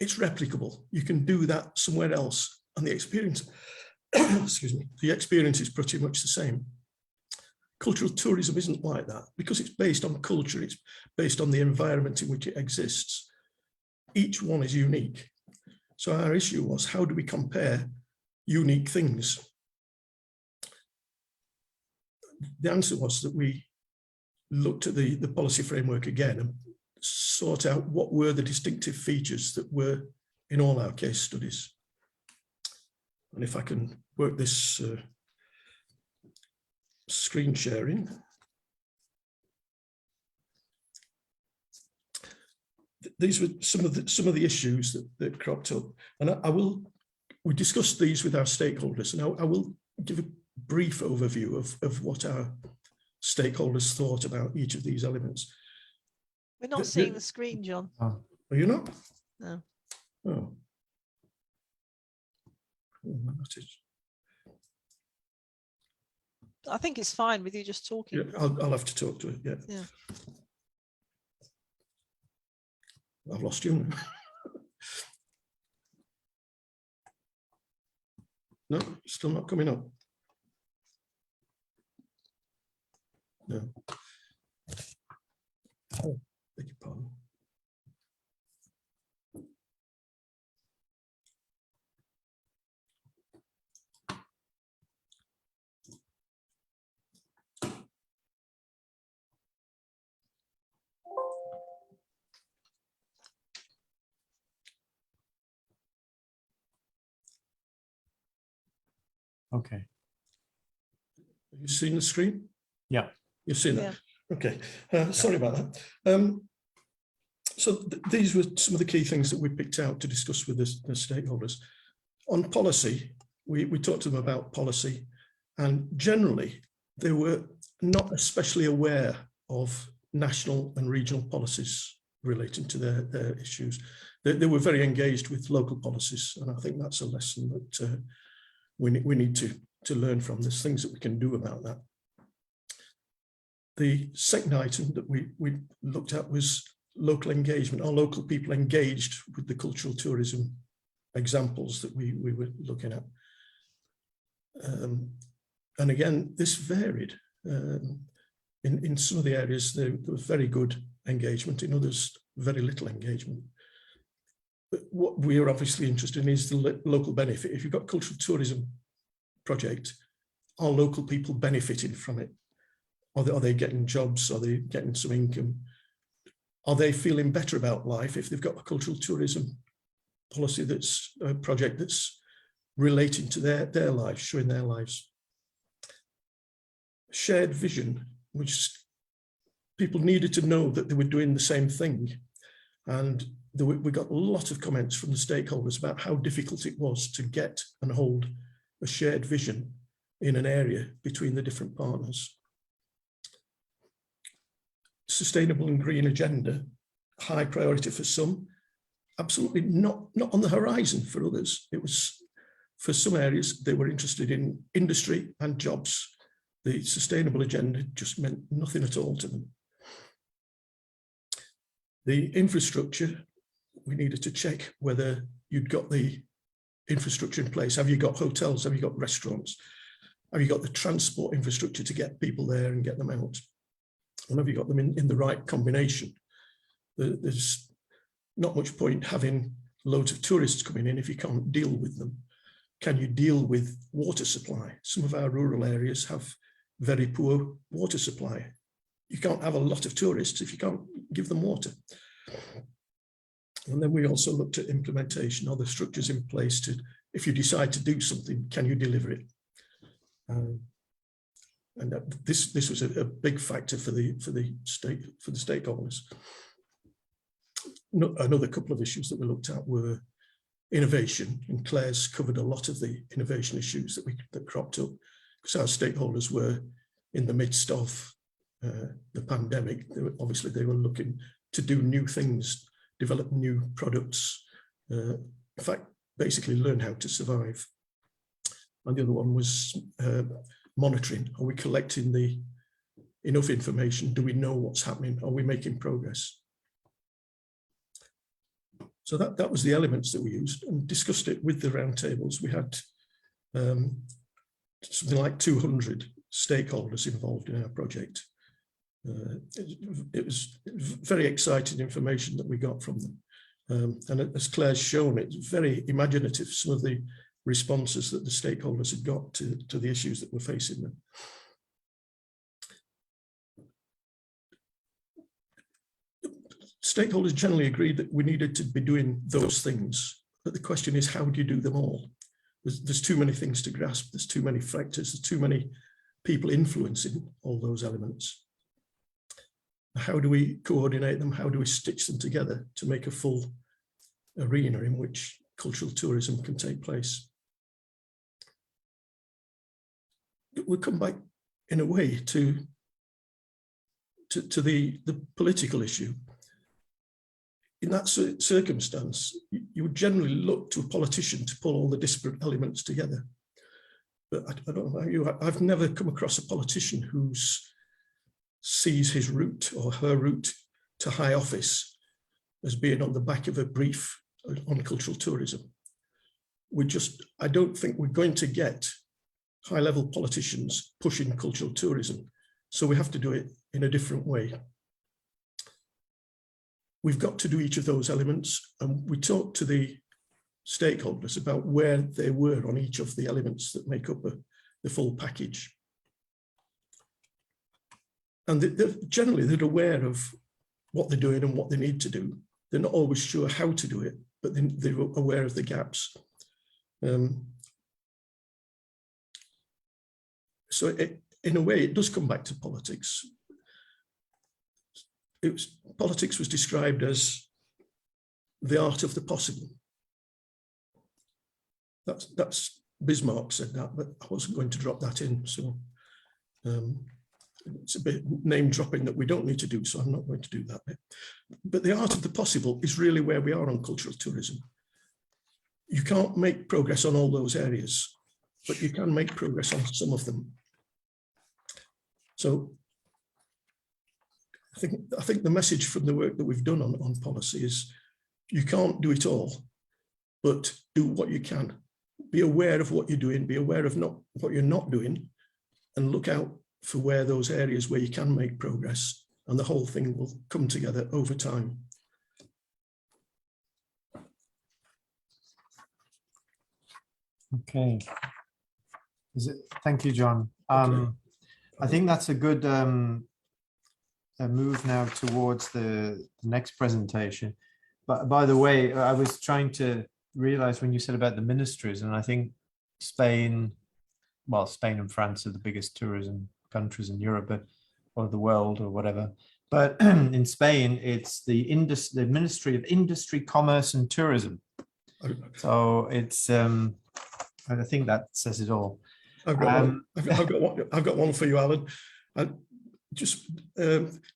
it's replicable. You can do that somewhere else, and the experience, excuse me, the experience is pretty much the same. Cultural tourism isn't like that because it's based on culture. It's based on the environment in which it exists. Each one is unique. So our issue was, how do we compare unique things? The answer was that we looked at the policy framework again and sort out what were the distinctive features that were in all our case studies. And if I can work this screen sharing. These were some of the issues that cropped up, and we discussed these with our stakeholders, and I will give a brief overview of what our stakeholders thought about each of these elements. We're not seeing the screen, John. Oh. Are you not? No. Oh. I think it's fine with you just talking. Yeah, I'll have to talk to it. Yeah. I've lost you now. No, still not coming up. No. Oh, beg your pardon. Okay. Have you seen the screen? Yeah. You've seen that? Yeah. Okay. Sorry about that. So these were some of the key things that we picked out to discuss with the stakeholders. On policy, we talked to them about policy, and generally they were not especially aware of national and regional policies relating to their issues. They were very engaged with local policies, and I think that's a lesson that we need to learn from. There's things that we can do about that. The second item that we looked at was local engagement. Are local people engaged with the cultural tourism examples that we were looking at? And again, this varied. In some of the areas, there was very good engagement. In others, very little engagement. But what we are obviously interested in is the local benefit. If you've got a cultural tourism project, are local people benefiting from it? Are they getting jobs? Are they getting some income? Are they feeling better about life if they've got a cultural tourism policy that's a project that's relating to their lives, showing their lives? Shared vision, which people needed to know that they were doing the same thing. And we got a lot of comments from the stakeholders about how difficult it was to get and hold a shared vision in an area between the different partners. Sustainable and green agenda, high priority for some, absolutely not on the horizon for others. It was, for some areas, they were interested in industry and jobs. The sustainable agenda just meant nothing at all to them. The infrastructure, we needed to check whether you'd got the infrastructure in place. Have you got hotels? Have you got restaurants? Have you got the transport infrastructure to get people there and get them out? And have you got them in the right combination? There's not much point having loads of tourists coming in if you can't deal with them. Can you deal with water supply? Some of our rural areas have very poor water supply. You can't have a lot of tourists if you can't give them water. And then we also looked at implementation. Are the structures in place to, if you decide to do something, can you deliver it? And this was a big factor for the stakeholders. Another couple of issues that we looked at were innovation, and Claire's covered a lot of the innovation issues that cropped up because our stakeholders were in the midst of the pandemic. Obviously, they were looking to do new things, develop new products, in fact, basically learn how to survive. And the other one was monitoring. Are we collecting enough information? Do we know what's happening? Are we making progress? So that was the elements that we used and discussed it with the roundtables. We had something like 200 stakeholders involved in our project. It was very exciting information that we got from them. And as Claire's shown, it's very imaginative, some of the responses that the stakeholders had got to the issues that were facing them. stakeholders generally agreed that we needed to be doing those things. But the question is, how do you do them all? There's too many things to grasp. There's too many factors. There's too many people influencing all those elements. How do we coordinate them? How do we stitch them together to make a full arena in which cultural tourism can take place? We'll come back in a way to the political issue. In that circumstance, you would generally look to a politician to pull all the disparate elements together. But I don't know about you, I've never come across a politician who sees his route or her route to high office as being on the back of a brief on cultural tourism. I don't think we're going to get high-level politicians pushing cultural tourism. So we have to do it in a different way. We've got to do each of those elements, and we talked to the stakeholders about where they were on each of the elements that make up the full package. And generally they're aware of what they're doing and what they need to do. They're not always sure how to do it, but they're aware of the gaps. So in a way, it does come back to politics. Politics was described as the art of the possible. That's Bismarck said that, but I wasn't going to drop that in. So it's a bit name dropping that we don't need to do, so I'm not going to do that bit. But the art of the possible is really where we are on cultural tourism. You can't make progress on all those areas, but you can make progress on some of them. So I think the message from the work that we've done on policy is you can't do it all, but do what you can. Be aware of what you're doing, be aware of what you're not doing, and look out for where those areas where you can make progress, and the whole thing will come together over time. Okay. Thank you, John. Okay. I think that's a good move now towards the next presentation. But by the way, I was trying to realize when you said about the ministries, and I think Spain and France are the biggest tourism countries in Europe, or the world, or whatever. But in Spain, it's the Ministry of Industry, Commerce and Tourism. So it's I think that says it all. I've got one for you, Alan.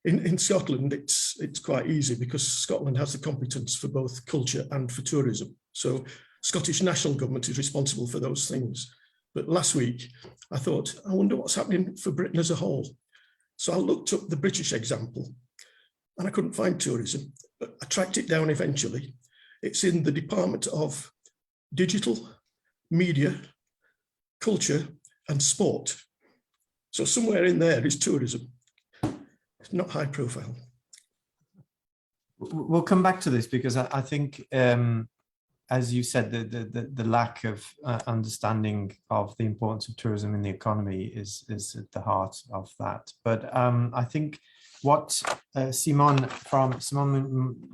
In Scotland, it's quite easy because Scotland has the competence for both culture and for tourism. So Scottish National Government is responsible for those things. But last week, I thought, I wonder what's happening for Britain as a whole. So I looked up the British example, and I couldn't find tourism, but I tracked it down eventually. It's in the Department of Digital, Media, Culture and Sport. So somewhere in there is tourism. It's not high profile. We'll come back to this because I think, as you said, the lack of understanding of the importance of tourism in the economy is at the heart of that. But I think what Simone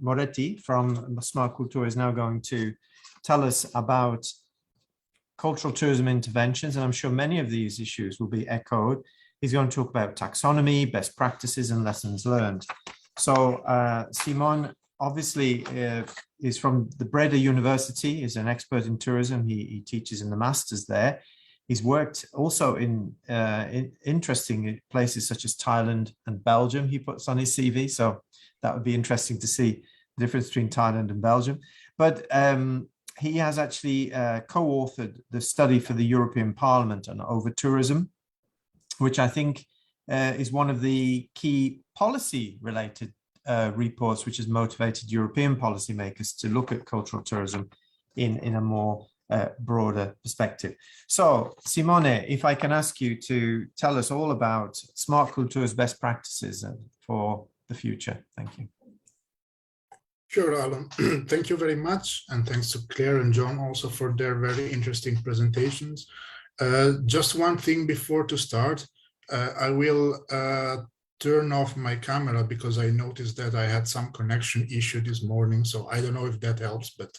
Moretti from SmartCulTour is now going to tell us about cultural tourism interventions, and I'm sure many of these issues will be echoed. He's going to talk about taxonomy, best practices and lessons learned. So Simone obviously is from the Breda University, is an expert in tourism. He teaches in the masters there. He's worked also in interesting places such as Thailand and Belgium, he puts on his CV. So that would be interesting to see the difference between Thailand and Belgium. But he has actually co-authored the study for the European Parliament on over-tourism, which I think is one of the key policy-related reports which has motivated European policymakers to look at cultural tourism in a more broader perspective. So, Simone, if I can ask you to tell us all about SmartCulTour's best practices for the future. Thank you. Sure, Alan. Thank you very much. And thanks to Claire and John also for their very interesting presentations. Just one thing before to start, I will turn off my camera because I noticed that I had some connection issue this morning. So I don't know if that helps, but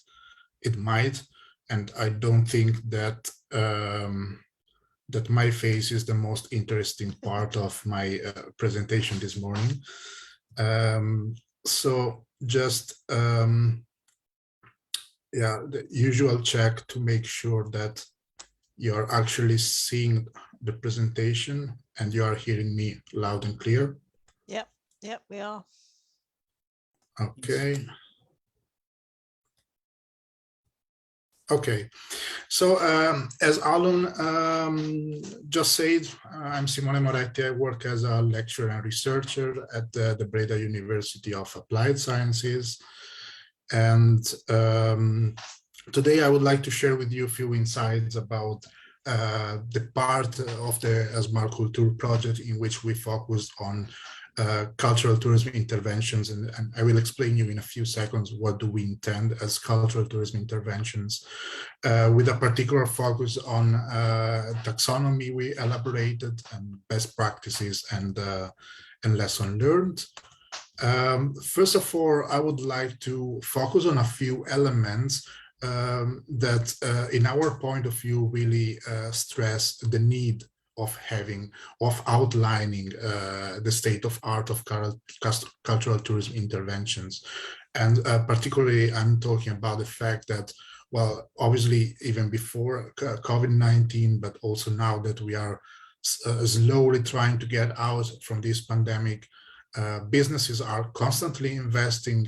it might. And I don't think that that my face is the most interesting part of my presentation this morning. So just yeah, the usual check to make sure that you're actually seeing the presentation and you are hearing me loud and clear. Yep, we are. Okay. Okay, so as Alun just said, I'm Simone Moretti. I work as a lecturer and researcher at the Breda University of Applied Sciences. And today I would like to share with you a few insights about the part of the SmartCulTour project in which we focused on cultural tourism interventions, and I will explain you in a few seconds what do we intend as cultural tourism interventions, with a particular focus on taxonomy we elaborated and best practices and lesson learned. First of all, I would like to focus on a few elements that in our point of view really stress the need of outlining the state of art of cultural tourism interventions. And particularly I'm talking about the fact that, well, obviously even before COVID-19, but also now that we are slowly trying to get out from this pandemic, businesses are constantly investing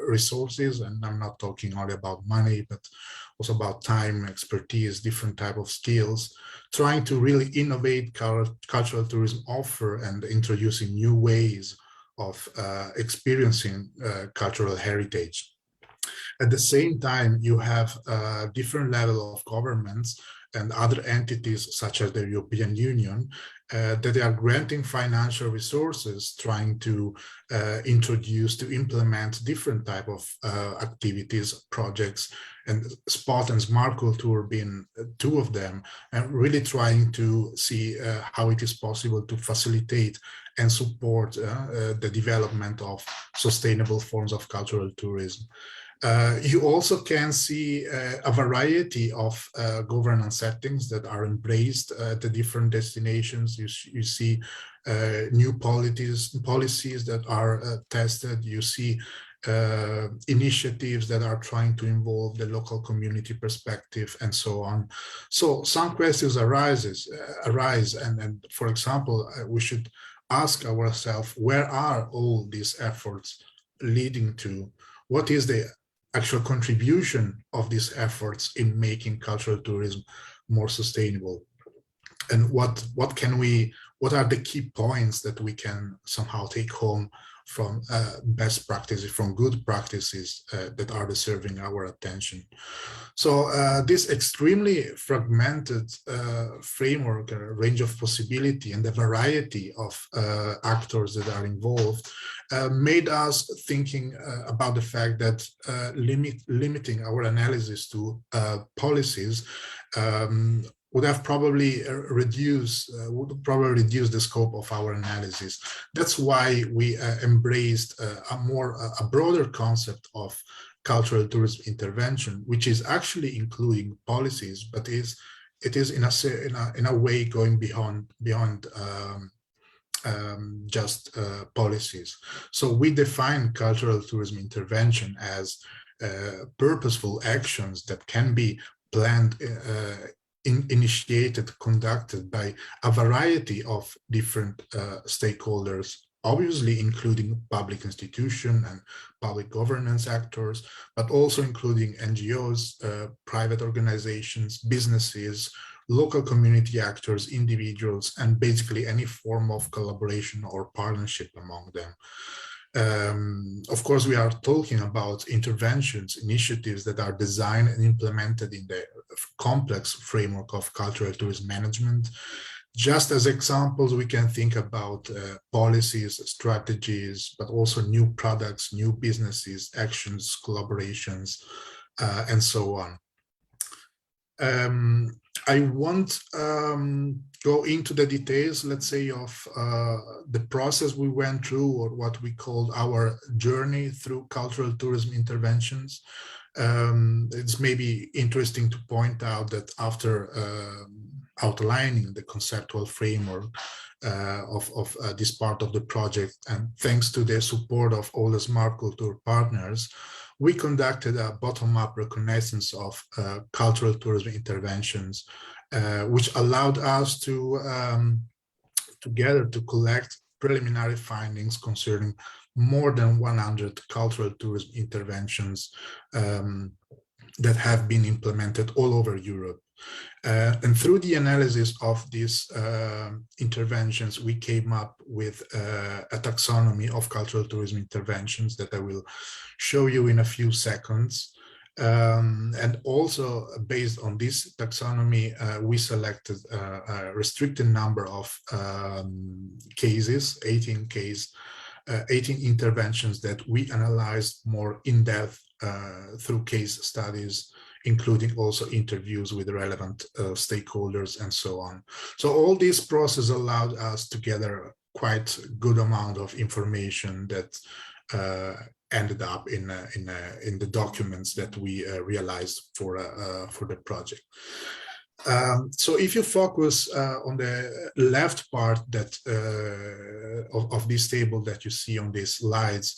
resources, and I'm not talking only about money, but also about time, expertise, different type of skills, trying to really innovate cultural tourism offer and introducing new ways of experiencing cultural heritage. At the same time, you have a different level of governments and other entities such as the European Union that are granting financial resources, trying to introduce, to implement different type of activities, projects, and Spot and SmartCulTour being two of them, and really trying to see how it is possible to facilitate and support the development of sustainable forms of cultural tourism. You also can see a variety of governance settings that are embraced at the different destinations. You see new policies that are tested. You see initiatives that are trying to involve the local community perspective and so on. So some questions arise, and for example, we should ask ourselves, where are all these efforts leading to? What is the actual contribution of these efforts in making cultural tourism more sustainable? And what are the key points that we can somehow take home from best practices, from good practices that are deserving our attention? So this extremely fragmented framework, a range of possibility and the variety of actors that are involved made us thinking about the fact that limiting our analysis to policies would probably reduce the scope of our analysis. That's why we embraced a broader concept of cultural tourism intervention, which is actually including policies, but it is in a way going beyond just policies. So we define cultural tourism intervention as purposeful actions that can be planned, initiated, conducted by a variety of different stakeholders, obviously including public institutions and public governance actors, but also including NGOs, private organizations, businesses, local community actors, individuals, and basically any form of collaboration or partnership among them. Of course, we are talking about interventions, initiatives that are designed and implemented in the complex framework of cultural tourism management. Just as examples, we can think about policies, strategies, but also new products, new businesses, actions, collaborations, and so on. I won't go into the details, let's say, of the process we went through, or what we called our journey through cultural tourism interventions. It's maybe interesting to point out that after outlining the conceptual framework of this part of the project, and thanks to the support of all the SmartCulTour partners, we conducted a bottom-up reconnaissance of cultural tourism interventions, which allowed us to together to collect preliminary findings concerning more than 100 cultural tourism interventions that have been implemented all over Europe. And through the analysis of these interventions, we came up with a taxonomy of cultural tourism interventions that I will show you in a few seconds. And also based on this taxonomy, we selected a restricted number of cases, 18 interventions that we analyzed more in depth through case studies, including also interviews with relevant stakeholders and so on. So all this process allowed us to gather quite a good amount of information that ended up in the documents that we realized for the project. So if you focus on the left part that of this table that you see on these slides,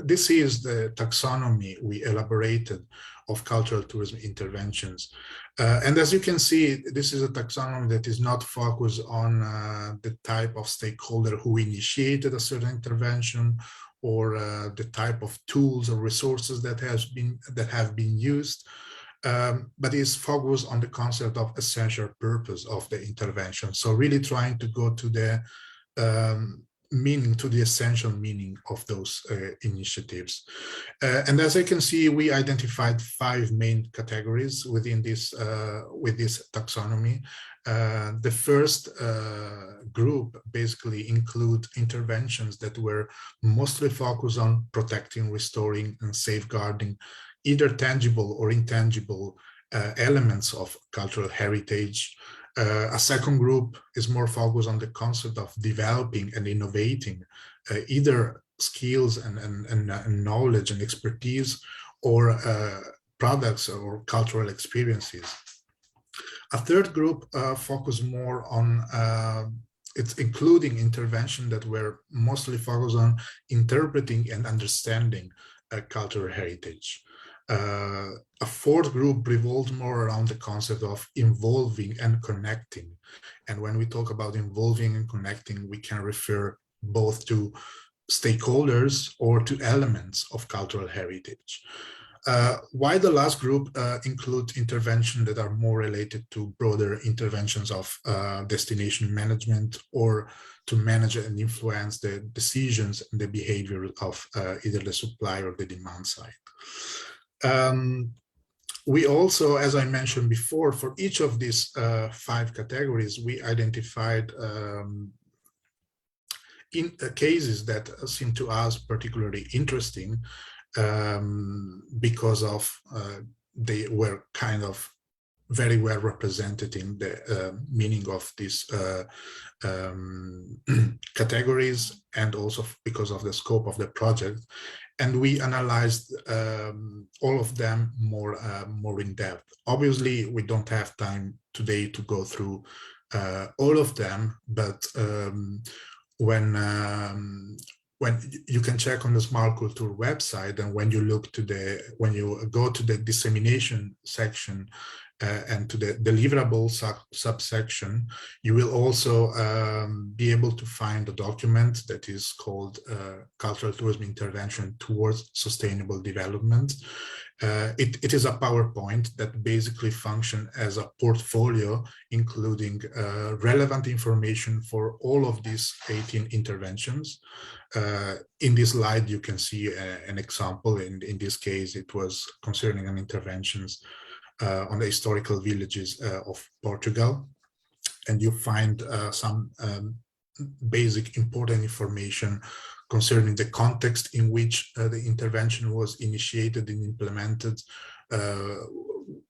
this is the taxonomy we elaborated of cultural tourism interventions. And as you can see, this is a taxonomy that is not focused on the type of stakeholder who initiated a certain intervention, or the type of tools or resources that have been used, but is focused on the concept of essential purpose of the intervention. So really trying to go to the meaning, to the essential meaning of those initiatives. And as I can see, we identified 5 main categories within this with this taxonomy. The first group basically include interventions that were mostly focused on protecting, restoring, and safeguarding either tangible or intangible elements of cultural heritage. A second group is more focused on the concept of developing and innovating either skills and knowledge and expertise, or products or cultural experiences. A third group focused more on it's including intervention that were mostly focused on interpreting and understanding cultural heritage. A fourth group revolved more around the concept of involving and connecting. And when we talk about involving and connecting, we can refer both to stakeholders or to elements of cultural heritage. While the last group include interventions that are more related to broader interventions of destination management, or to manage and influence the decisions and the behavior of either the supply or the demand side. We also, as I mentioned before, for each of these 5 categories, we identified cases that seem to us particularly interesting, because of they were kind of very well represented in the meaning of these categories, and also because of the scope of the project. And we analyzed all of them more in depth. Obviously, we don't have time today to go through all of them, but when you can check on the SmartCulTour website, and when you go to the dissemination section and to the deliverable subsection, you will also be able to find a document that is called Cultural Tourism Intervention Towards Sustainable Development. It is a PowerPoint that basically functions as a portfolio, including relevant information for all of these 18 interventions. In this slide, you can see an example. In this case, it was concerning an interventions on the historical villages of Portugal. And you find some basic important information concerning the context in which the intervention was initiated and implemented,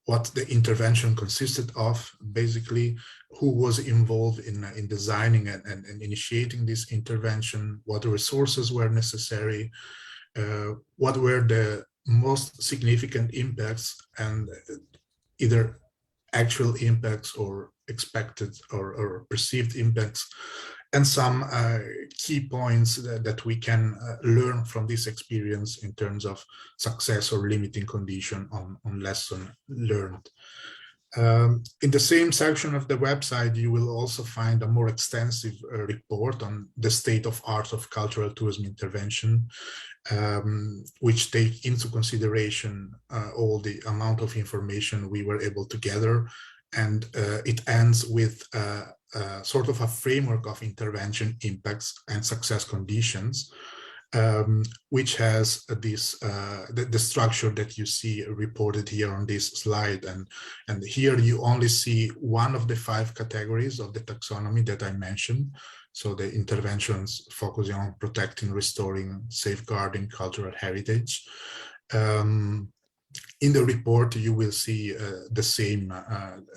what the intervention consisted of, basically, who was involved in designing and initiating this intervention, what resources were necessary, what were the most significant impacts, and either actual impacts or expected or perceived impacts, and some key points that we can learn from this experience in terms of success or limiting condition on lesson learned. In the same section of the website, you will also find a more extensive report on the state of art of cultural tourism intervention, which take into consideration all the amount of information we were able to gather. And it ends with sort of a framework of intervention impacts and success conditions, which has this the structure that you see reported here on this slide. And here you only see one of the 5 categories of the taxonomy that I mentioned. So the interventions focusing on protecting, restoring, safeguarding cultural heritage. In the report, you will see the same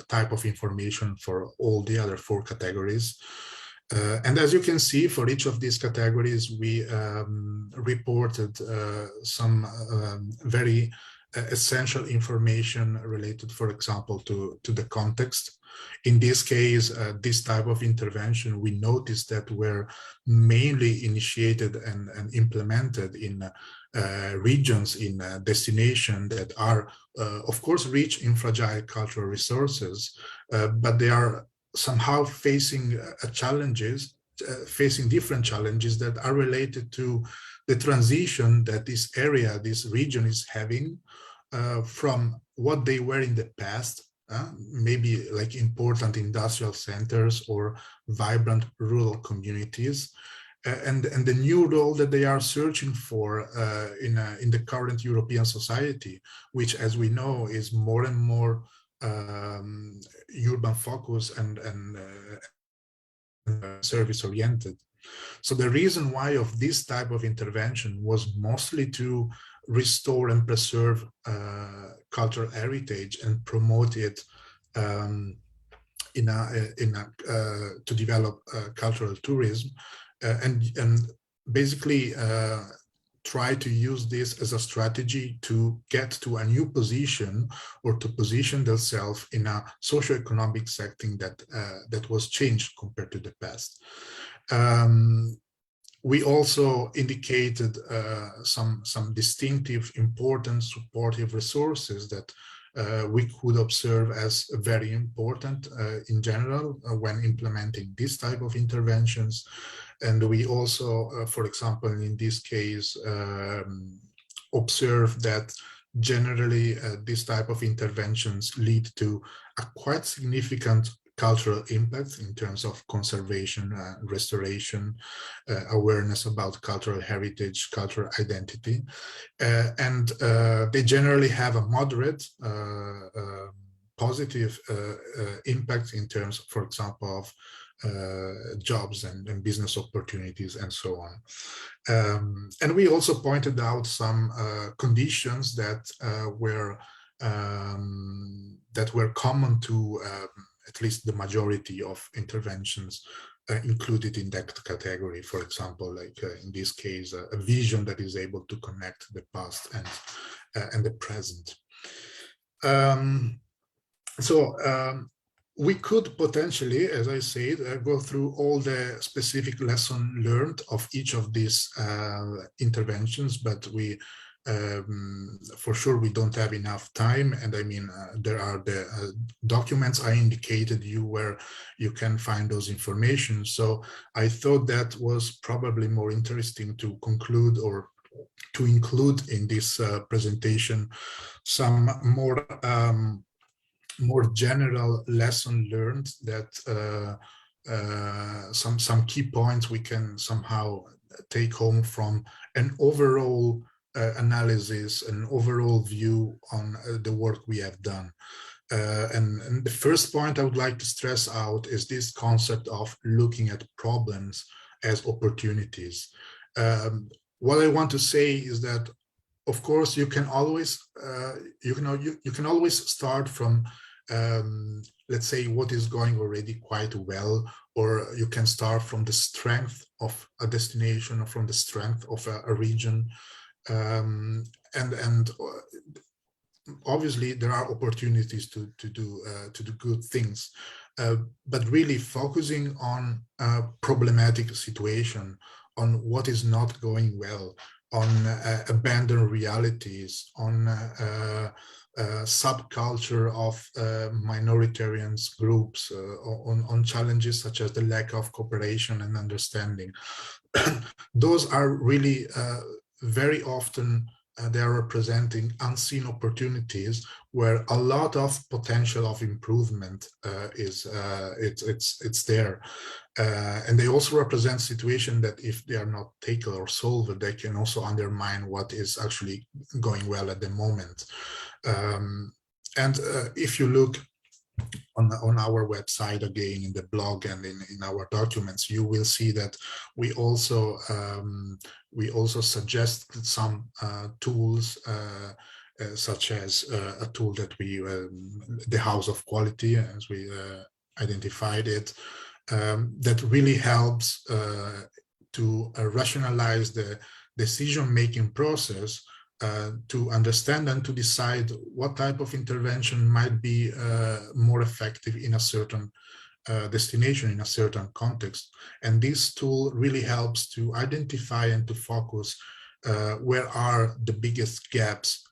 type of information for all the other 4 categories. And as you can see, for each of these categories, we reported some very essential information related, for example, to the context. In this case, this type of intervention, we noticed that were mainly initiated and implemented in regions, in destination that are, of course, rich in fragile cultural resources, but they are somehow facing facing different challenges that are related to the transition that this area, this region is having from what they were in the past, maybe like important industrial centers or vibrant rural communities, and the new role that they are searching for in the current European society, which, as we know, is more and more urban focus and service oriented. So the reason why of this type of intervention was mostly to restore and preserve cultural heritage and promote it to develop cultural tourism, and basically try to use this as a strategy to get to a new position or to position themselves in a socio-economic setting that was changed compared to the past. We also indicated some distinctive, important, supportive resources that we could observe as very important in general when implementing this type of interventions. And we also, for example, in this case, observe that generally this type of interventions lead to a quite significant cultural impact in terms of conservation, restoration, awareness about cultural heritage, cultural identity. And they generally have a moderate positive impact in terms, for example, of jobs and business opportunities and so on. And we also pointed out some conditions that were common to at least the majority of interventions included in that category. For example, like in this case, a vision that is able to connect the past and the present. We could potentially, as I said, go through all the specific lessons learned of each of these interventions, but we, for sure, we don't have enough time. And I mean, there are the documents I indicated you where you can find those information. So I thought that was probably more interesting to conclude or to include in this presentation some more general lesson learned, that some key points we can somehow take home from an overall analysis, an overall view on the work we have done. And the first point I would like to stress out is this concept of looking at problems as opportunities. What I want to say is that, of course, you can always you can always start from let's say what is going already quite well, or you can start from the strength of a destination or from the strength of a region, and obviously there are opportunities to do good things, but really focusing on a problematic situation, on what is not going well, on abandoned realities, on subculture of minoritarian groups, on challenges such as the lack of cooperation and understanding. Those are really very often they are representing unseen opportunities where a lot of potential of improvement is it's there, and they also represent situations that if they are not tackled or solved, they can also undermine what is actually going well at the moment. And if you look on our website, again in the blog and in our documents, you will see that we also suggested some tools, such as a tool that we the House of Quality, as we identified it, that really helps to rationalize the decision-making process, to understand and to decide what type of intervention might be more effective in a certain destination, in a certain context. And this tool really helps to identify and to focus where are the biggest gaps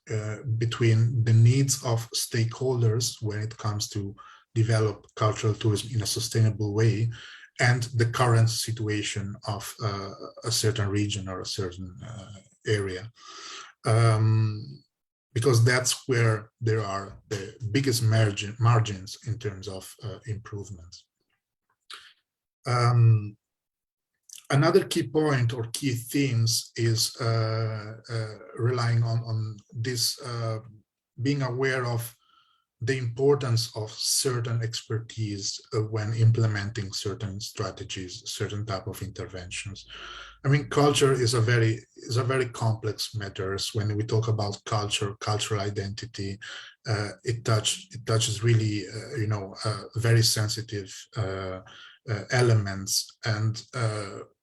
between the needs of stakeholders when it comes to develop cultural tourism in a sustainable way and the current situation of a certain region or a certain area. Because that's where there are the biggest margins in terms of improvements. Another key point or key themes is relying on this, being aware of the importance of certain expertise when implementing certain strategies, certain type of interventions. I mean, culture is a very complex matter. When we talk about culture, cultural identity, it touches really, very sensitive elements. And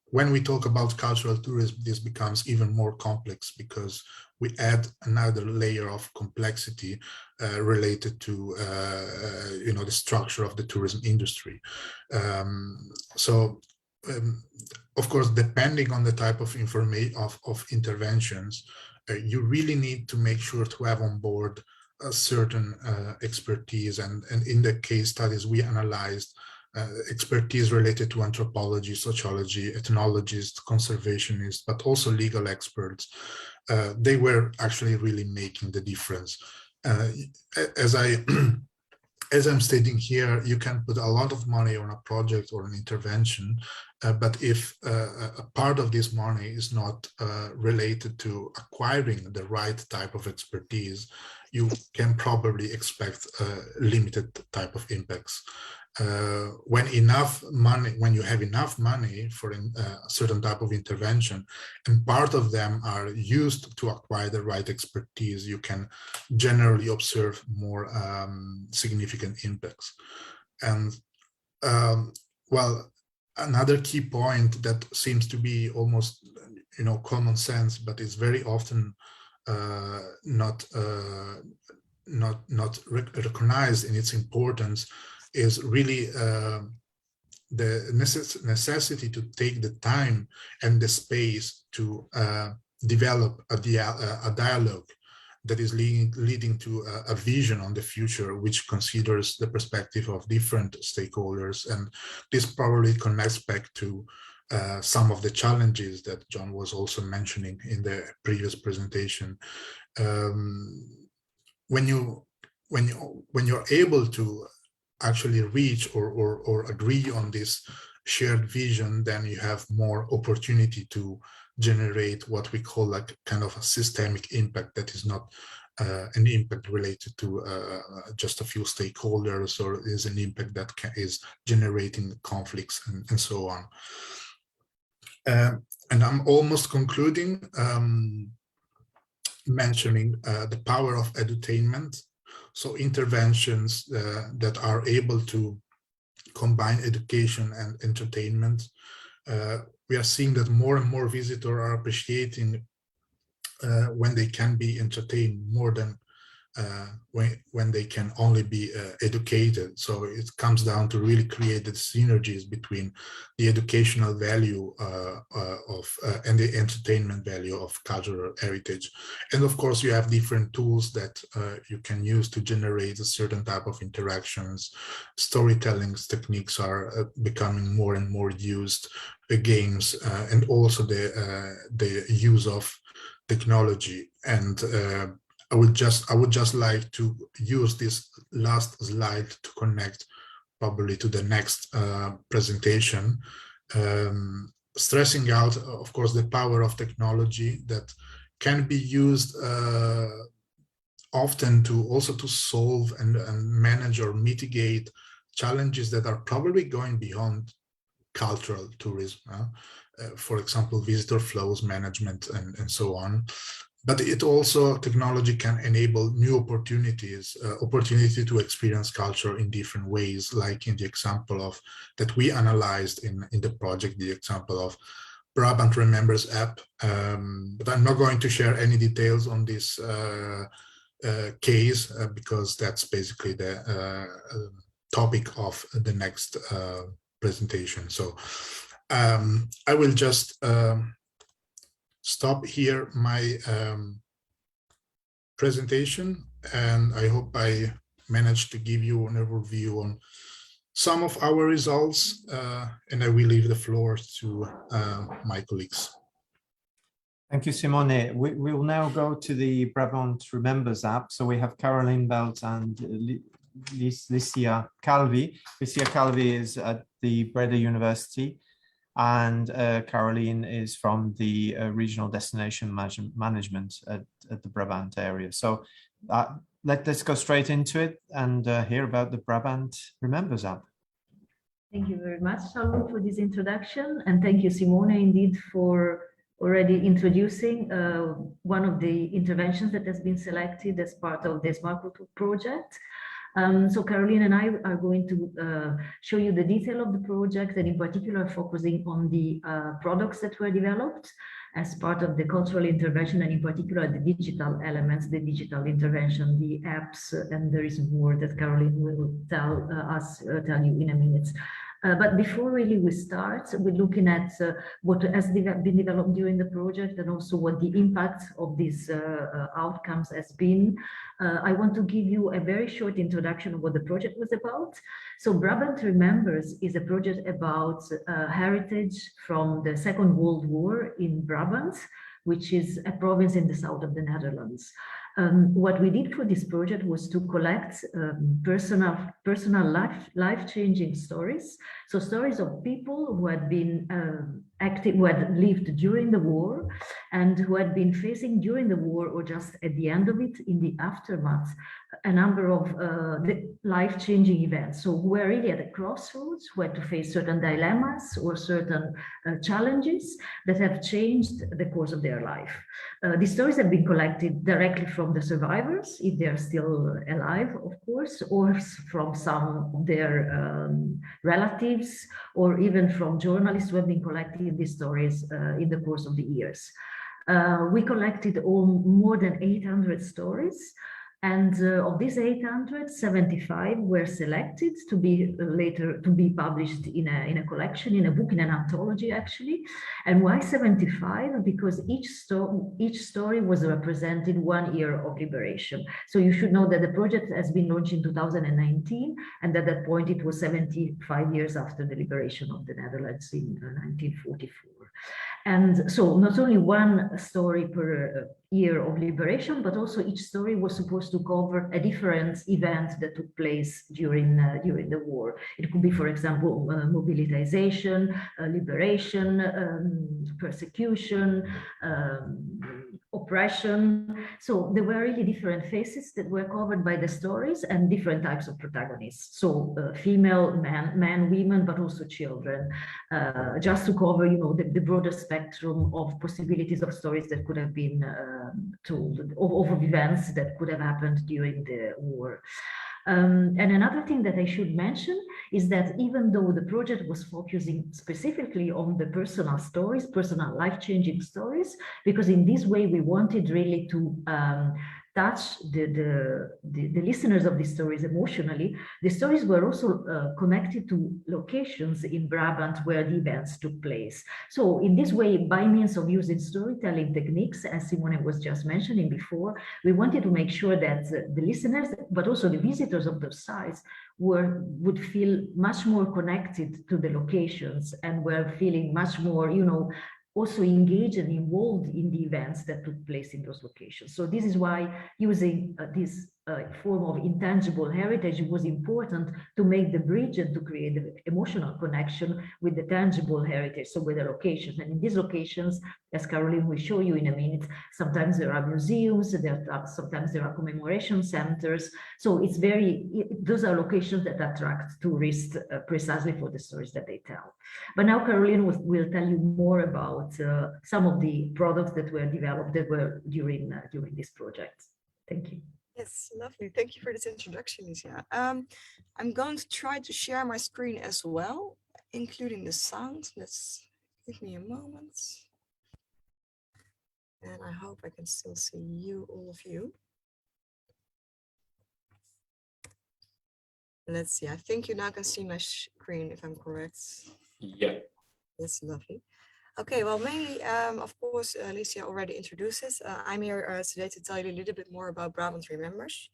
when we talk about cultural tourism, this becomes even more complex because we add another layer of complexity related to, the structure of the tourism industry. Of course, depending on the type of interventions, you really need to make sure to have on board a certain expertise. And in the case studies, we analyzed expertise related to anthropology, sociology, ethnologists, conservationists, but also legal experts. They were actually really making the difference. As I'm stating here, you can put a lot of money on a project or an intervention, but if a part of this money is not related to acquiring the right type of expertise, you can probably expect limited type of impacts. When you have enough money for a certain type of intervention, and part of them are used to acquire the right expertise, you can generally observe more significant impacts. And another key point that seems to be almost, common sense, but is very often not recognized in its importance, is really the necessity to take the time and the space to develop a dialogue that is leading to a vision on the future, which considers the perspective of different stakeholders. And this probably connects back to some of the challenges that John was also mentioning in the previous presentation. When you're able to actually reach or agree on this shared vision, then you have more opportunity to generate what we call like kind of a systemic impact that is not an impact related to just a few stakeholders, or is an impact that is generating conflicts and so on. And I'm almost concluding. mentioning the power of edutainment. So interventions that are able to combine education and entertainment. We are seeing that more and more visitors are appreciating when they can be entertained more than when they can only be educated. So it comes down to really create the synergies between the educational value and the entertainment value of cultural heritage. And of course, you have different tools that you can use to generate a certain type of interactions. Storytelling techniques are becoming more and more used, games, and also the use of technology. And I would just like to use this last slide to connect probably to the next presentation, stressing out, of course, the power of technology that can be used often to also to solve and manage or mitigate challenges that are probably going beyond cultural tourism. For example, visitor flows management and so on. But it also, technology can enable new opportunities, opportunity to experience culture in different ways, like in the example of that we analyzed in the project, the example of Brabant Remembers app. But I'm not going to share any details on this case because that's basically the topic of the next presentation. So I will just stop here my presentation, and I hope I managed to give you an overview on some of our results, and I will leave the floor to my colleagues. Thank you, Simone. We will now go to the Brabant Remembers app. So we have Caroline Belt and Licia Calvi. Licia Calvi is at the Breda University, and Caroline is from the Regional Destination Management at the Brabant area. So let's go straight into it and hear about the Brabant Remembers app. Thank you very much, Alun, for this introduction. And thank you, Simone, indeed, for already introducing one of the interventions that has been selected as part of the SmartCulTour project. So Caroline and I are going to show you the detail of the project, and in particular focusing on the products that were developed as part of the cultural intervention, and in particular the digital elements, the digital intervention, the apps, and there is more that Caroline will tell you in a minute. But before really we start, we're looking at what has been developed during the project and also what the impact of these outcomes has been. I want to give you a very short introduction of what the project was about. So Brabant Remembers is a project about heritage from the Second World War in Brabant, which is a province in the south of the Netherlands. What we did for this project was to collect personal life-changing stories. So stories of people who had been active, who had lived during the war and who had been facing during the war or just at the end of it, in the aftermath, a number of life-changing events. So who were really at a crossroads, who had to face certain dilemmas or certain challenges that have changed the course of their life. These stories have been collected directly from the survivors, if they are still alive, of course, or from some of their relatives, or even from journalists who have been collecting these stories in the course of the years. We collected more than 800 stories. And of these 875 were selected to be later to be published in a collection, in a book, in an anthology actually. And why 75? Because each story was represented 1 year of liberation. So you should know that the project has been launched in 2019, and at that point it was 75 years after the liberation of the Netherlands in 1944. And so not only one story per year of liberation, but also each story was supposed to cover a different event that took place during the war. It could be, for example, mobilization, liberation, persecution, oppression. So there were really different faces that were covered by the stories and different types of protagonists. So female, men, women, but also children, just to cover, you know, the broader spectrum of possibilities of stories that could have been told, of events that could have happened during the war. And another thing that I should mention is that even though the project was focusing specifically on the personal stories, personal life-changing stories, because in this way we wanted really to touch the listeners of these stories emotionally, the stories were also connected to locations in Brabant where the events took place. So in this way, by means of using storytelling techniques, as Simone was just mentioning before, we wanted to make sure that the listeners, but also the visitors of those sites would feel much more connected to the locations and were feeling much more, you know, also engaged and involved in the events that took place in those locations. So this is why using this form of intangible heritage was important to make the bridge and to create the emotional connection with the tangible heritage, so with the locations. And in these locations, as Caroline will show you in a minute, sometimes there are museums, sometimes there are commemoration centers. So it's those are locations that attract tourists precisely for the stories that they tell. But now Caroline will tell you more about some of the products that were developed that were during this project. Thank you. Yes, lovely. Thank you for this introduction, Lisa. I'm going to try to share my screen as well, including the sound. Give me a moment. And I hope I can still see you, all of you. Let's see, I think you now can see my screen, if I'm correct. Yeah. That's lovely. Okay, well, mainly, of course, Alicia already introduced it. I'm here today to tell you a little bit more about Brabant Remembers.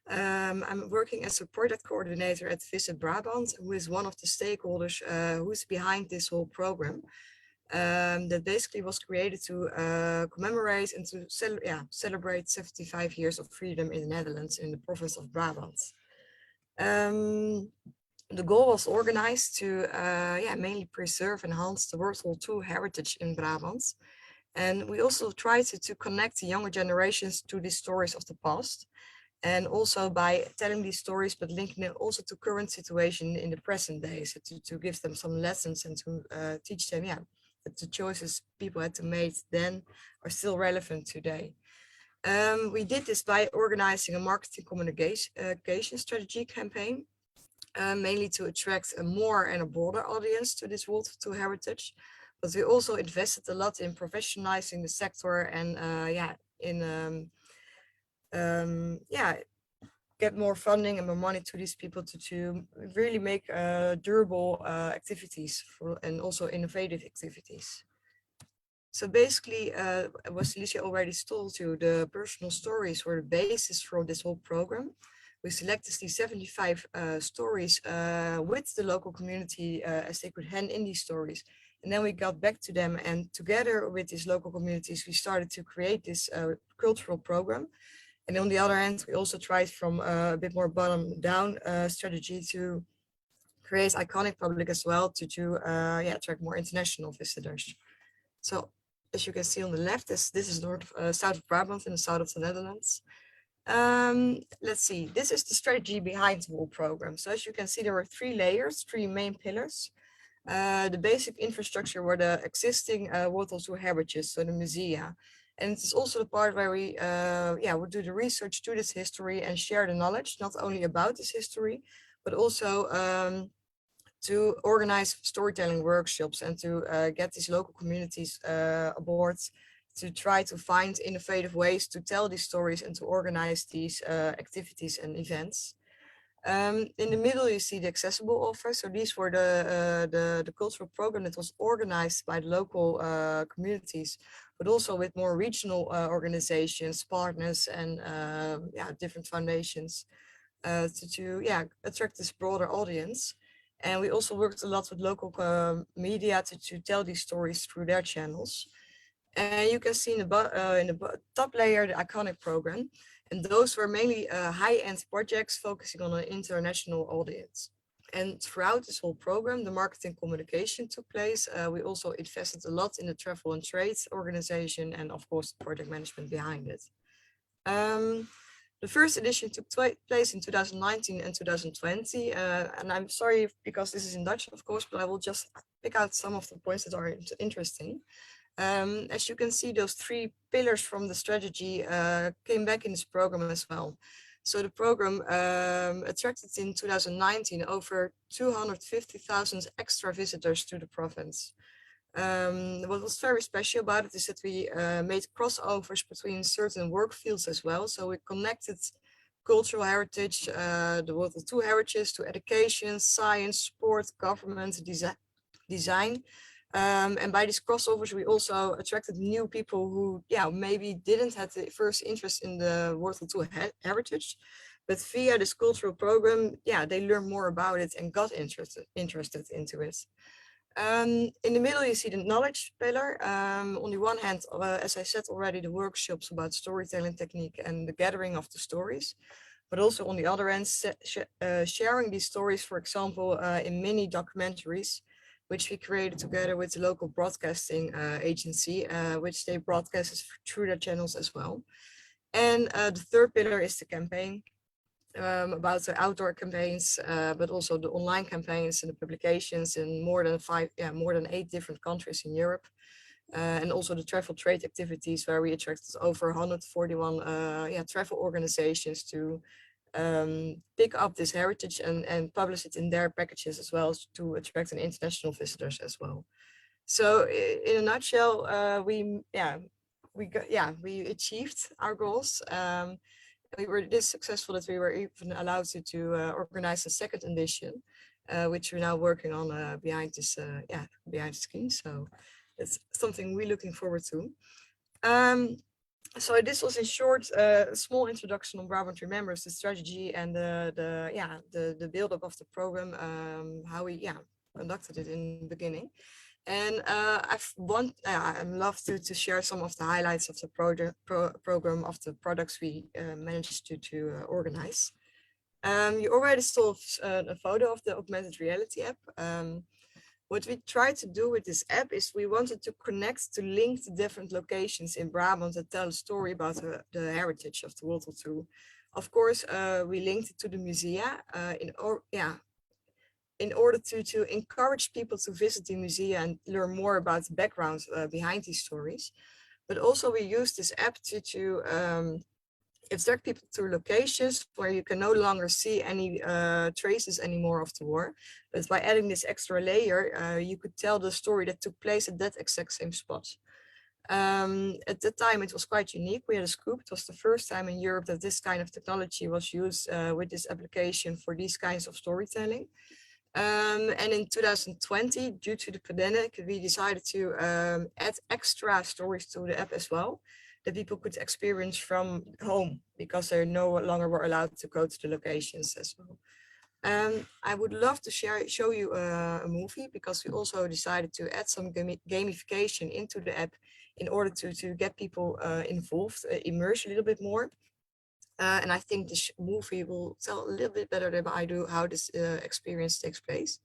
I'm working as a project coordinator at Visit Brabant, who is one of the stakeholders who's behind this whole program. That basically was created to commemorate and to celebrate 75 years of freedom in the Netherlands in the province of Brabant. The goal was organized to mainly preserve and enhance the World War II heritage in Brabant. And we also tried to connect the younger generations to the stories of the past. And also by telling these stories, but linking it also to current situation in the present day. So to give them some lessons and to teach them, that the choices people had to make then are still relevant today. We did this by organizing a marketing communication strategy campaign. Mainly to attract a more and a broader audience to this World War II heritage. But we also invested a lot in professionalizing the sector and get more funding and more money to these people to really make durable activities and also innovative activities. So basically, as Alicia already told you, the personal stories were the basis for this whole program. We selected these 75 stories with the local community as they could hand in these stories. And then we got back to them, and together with these local communities, we started to create this cultural program. And on the other hand, we also tried from a bit more bottom down strategy to create iconic public as well to attract more international visitors. So as you can see on the left, this is south of Brabant in the south of the Netherlands. Let's see, this is the strategy behind the whole program. So as you can see, there were three main pillars. The basic infrastructure were the existing World War II heritages, so the musea. And it's also the part where we would do the research to this history and share the knowledge, not only about this history, but also to organize storytelling workshops and to get these local communities aboard to try to find innovative ways to tell these stories and to organize these activities and events. In the middle, you see the accessible offer. So these were the cultural program that was organized by the local communities, but also with more regional organizations, partners, and different foundations to attract this broader audience. And we also worked a lot with local media to tell these stories through their channels. And you can see in the top layer, the iconic program. And those were mainly high-end projects focusing on an international audience. And throughout this whole program, the marketing communication took place. We also invested a lot in the travel and trade organization and of course, the project management behind it. The first edition took place in 2019 and 2020. And I'm sorry because this is in Dutch, of course, but I will just pick out some of the points that are interesting. As you can see, those 3 pillars from the strategy came back in this program as well. So the program attracted in 2019 over 250,000 extra visitors to the province. What was very special about it is that we made crossovers between certain work fields as well. So we connected cultural heritage, the World War II heritage to education, science, sport, government, design. And by these crossovers, we also attracted new people who, maybe didn't have the first interest in the World War II heritage, but via this cultural program, they learned more about it and got interested into it. In the middle, you see the knowledge pillar. On the one hand, as I said already, the workshops about storytelling technique and the gathering of the stories, but also on the other hand, sharing these stories, for example, in mini documentaries, which we created together with the local broadcasting agency, which they broadcast through their channels as well. And the third pillar is the campaign, about the outdoor campaigns, but also the online campaigns and the publications in more than 8 different countries in Europe. And also the travel trade activities, where we attracted over 141 travel organizations to pick up this heritage and publish it in their packages as well, to attract international visitors as well. So in a nutshell, we achieved our goals. We were this successful that we were even allowed to organize a second edition, which we're now working on behind the screen. So it's something we're looking forward to. So this was in short a small introduction on Brabant Remembers, the strategy and the build-up of the program, how we conducted it in the beginning. And I'd love to share some of the highlights of the program of the products we managed to organize. You already saw a photo of the augmented reality app. What we tried to do with this app is we wanted to link the different locations in Brabant that tell a story about the heritage of the World War II. Of course, we linked it to the musea in order to encourage people to visit the museum and learn more about the background behind these stories. But also we use this app to attract people to locations where you can no longer see any traces anymore of the war. But by adding this extra layer, you could tell the story that took place at that exact same spot. At that time, it was quite unique. We had a scoop. It was the first time in Europe that this kind of technology was used with this application for these kinds of storytelling. And in 2020, due to the pandemic, we decided to add extra stories to the app as well, that people could experience from home, because they no longer were allowed to go to the locations as well. I would love to show you a movie, because we also decided to add some gamification into the app in order to get people involved, immerse a little bit more. And I think this movie will tell a little bit better than I do how this experience takes place.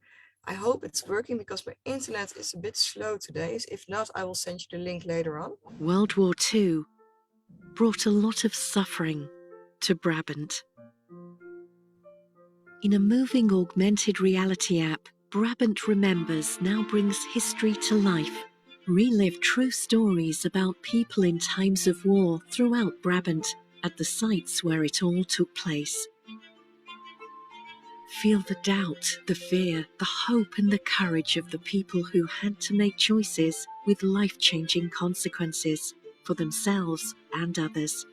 I hope it's working, because my internet is a bit slow today. If not, I will send you the link later on. World War II brought a lot of suffering to Brabant. In a moving augmented reality app, Brabant Remembers now brings history to life. Relive true stories about people in times of war throughout Brabant at the sites where it all took place. Feel the doubt, the fear, the hope and the courage of the people who had to make choices with life-changing consequences for themselves and others.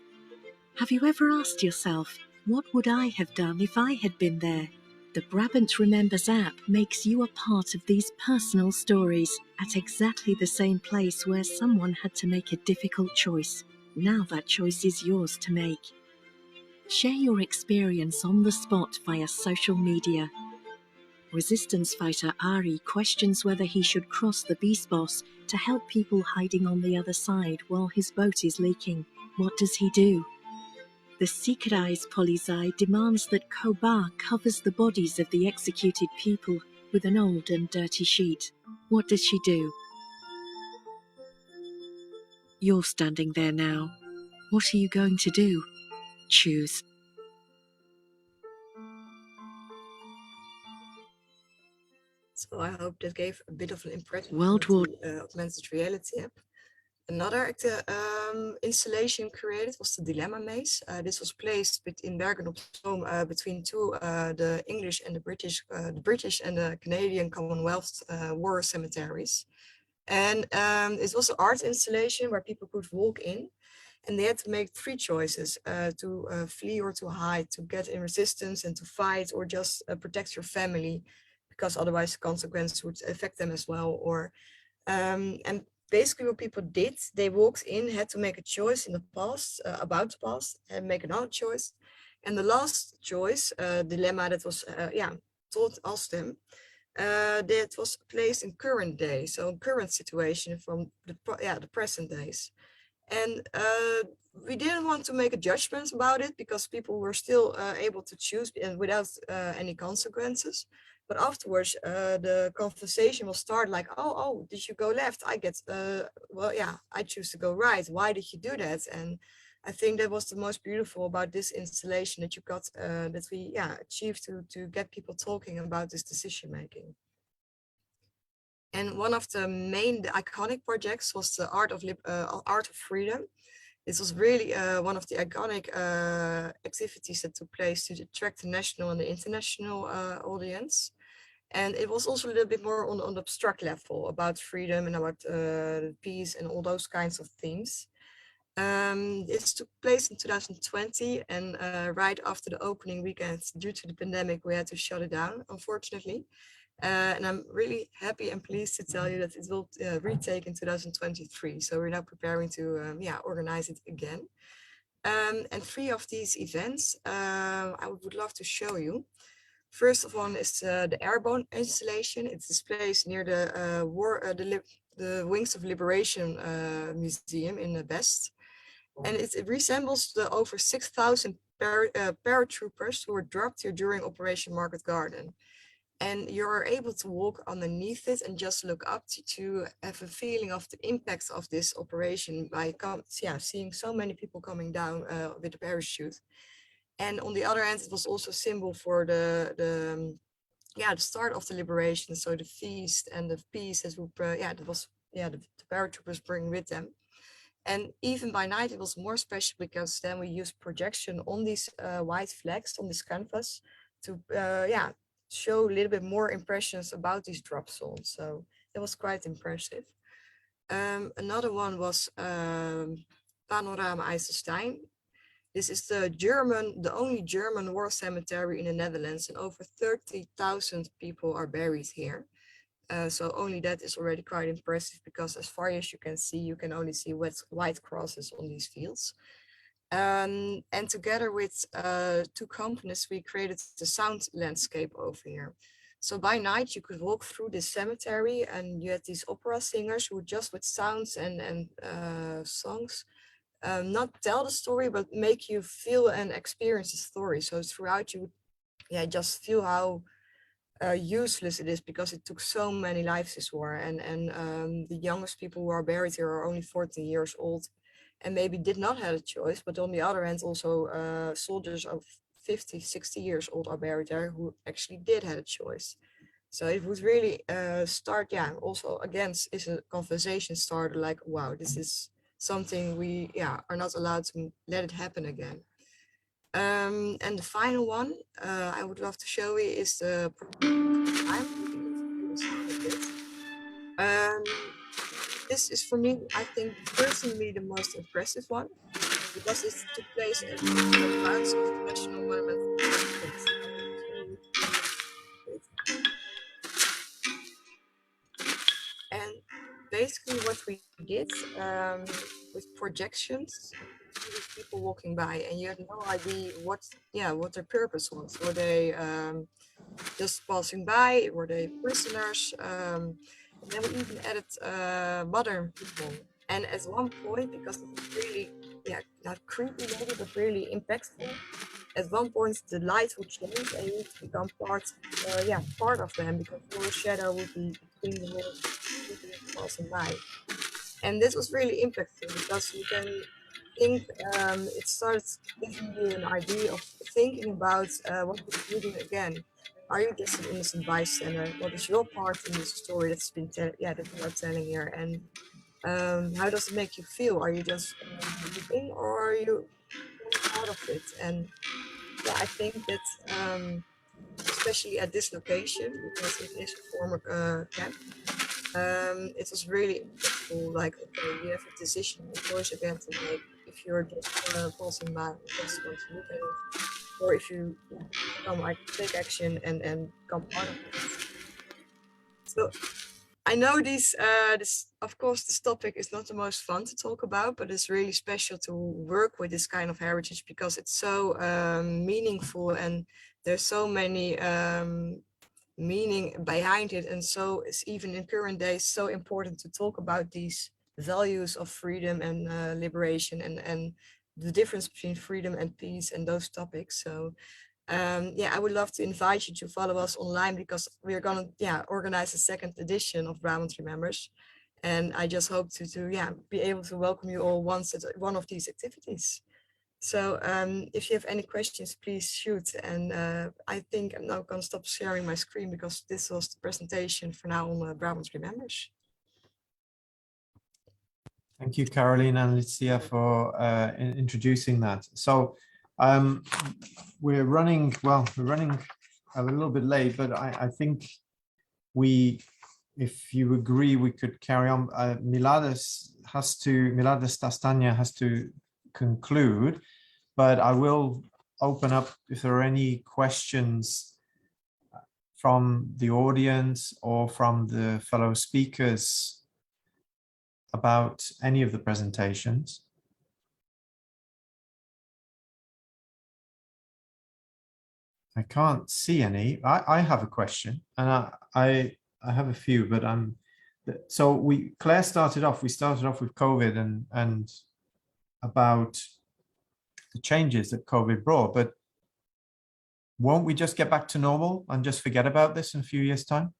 Have you ever asked yourself, what would I have done if I had been there? The Brabant Remembers app makes you a part of these personal stories at exactly the same place where someone had to make a difficult choice. Now that choice is yours to make. Share your experience on the spot via social media. Resistance fighter Ari questions whether he should cross the Biesbos to help people hiding on the other side while his boat is leaking. What does he do? The CIHEAM policy demands that Koba covers the bodies of the executed people with an old and dirty sheet. What does she do? You're standing there now. What are you going to do? Choose. So I hope that gave a bit of an impression World of War the augmented reality app. Another installation created was the Dilemma Maze. This was placed in Bergen-op-Zoom between the English and the British and the Canadian Commonwealth war cemeteries. And it was an art installation where people could walk in, and they had to make 3 choices: to flee or to hide, to get in resistance and to fight, or just protect your family, because otherwise the consequences would affect them as well. Or and basically what people did, they walked in, had to make a choice in the past, about the past, and make another choice. And the last choice, dilemma that was asked them, that was placed in current day, so current situation from the present days. And we didn't want to make a judgment about it because people were still able to choose and without any consequences. But afterwards, the conversation will start like, oh, did you go left? I get, well, yeah, I choose to go right. Why did you do that? And I think that was the most beautiful about this installation, that you got, that we achieved to get people talking about this decision making. And one of the main, the iconic projects was the Art of Freedom. This was really one of the iconic activities that took place to attract the national and the international audience. And it was also a little bit more on the abstract level about freedom and about peace and all those kinds of things. This took place in 2020, and right after the opening weekend, due to the pandemic, we had to shut it down, unfortunately. And I'm really happy and pleased to tell you that it will retake in 2023. So we're now preparing to organize it again. And 3 of these events I would love to show you. First of all is the Airborne installation. It is placed near the Wings of Liberation Museum in the Best. And it resembles the over 6,000 paratroopers who were dropped here during Operation Market Garden. And you're able to walk underneath it and just look up to have a feeling of the impacts of this operation by seeing so many people coming down with a parachute. And on the other hand, it was also a symbol for the start of the liberation. So the feast and the peace that the paratroopers bring with them. And even by night, it was more special because then we used projection on these white flags on this canvas to show a little bit more impressions about these drop zones. So that was quite impressive. Another one was Panorama IJsselstein. This is the only German war cemetery in the Netherlands, and over 30,000 people are buried here. So only that is already quite impressive, because as far as you can see, you can only see white crosses on these fields. And together with 2 companies, we created the sound landscape over here. So by night, you could walk through this cemetery, and you had these opera singers who just with sounds and songs, not tell the story, but make you feel and experience the story. So throughout you would just feel how useless it is, because it took so many lives this war. And the youngest people who are buried here are only 14 years old, and maybe did not have a choice. But on the other hand, also soldiers of 50, 60 years old are buried there who actually did have a choice. So it would really also again is a conversation starter, like, wow, this is something we are not allowed to let it happen again. And the final one I would love to show you is the this is for me, I think, personally the most impressive one, because it took place at the grounds of the National Monument. And basically what we did with projections, with people walking by, and you had no idea what their purpose was. Were they just passing by? Were they prisoners? And then we even added modern people. And at one point, because it was really not creepy maybe, but really impactful. At one point, the light would change and you would become part of them, because your shadow would be between the walls passing by. And this was really impactful, because you can think, it starts giving you an idea of thinking about what you're doing again. Are you just an innocent bystander? What is your part in the story that's been that you are telling here? And how does it make you feel? Are you just looking, or are you part of it? And I think that especially at this location, because it is a former camp, it was really impactful. Like, okay, you have a decision, of course, again to make. If you're just passing by, just want to look at it, or if you take action and become part of it. So I know this, of course, this topic is not the most fun to talk about, but it's really special to work with this kind of heritage, because it's so meaningful, and there's so many meaning behind it. And so it's even in current days so important to talk about these values of freedom and liberation, and the difference between freedom and peace and those topics. So I would love to invite you to follow us online, because we're going to organize a second edition of Brabant Remembers. And I just hope to be able to welcome you all once at one of these activities. So if you have any questions, please shoot. And I think I'm now going to stop sharing my screen, because this was the presentation for now on Brabant Remembers. Thank you, Caroline and Lucia, for introducing that. So we're running a little bit late, but I think if you agree, we could carry on. Milada Šťastná has to conclude, but I will open up if there are any questions from the audience or from the fellow speakers about any of the presentations. I can't see any. I have a question, and I have a few, but so Claire started off. We started off with COVID and about the changes that COVID brought, but won't we just get back to normal and just forget about this in a few years' time?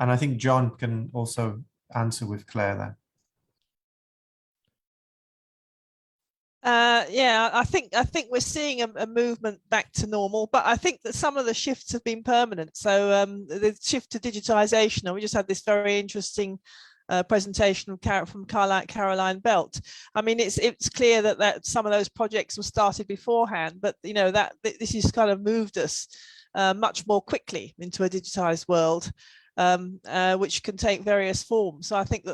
And I think John can also answer with Claire there. I think we're seeing a movement back to normal, but I think that some of the shifts have been permanent. So the shift to digitization, and we just had this very interesting presentation from Caroline Belt. I mean, it's clear that some of those projects were started beforehand, but you know that this has kind of moved us much more quickly into a digitized world, which can take various forms. So I think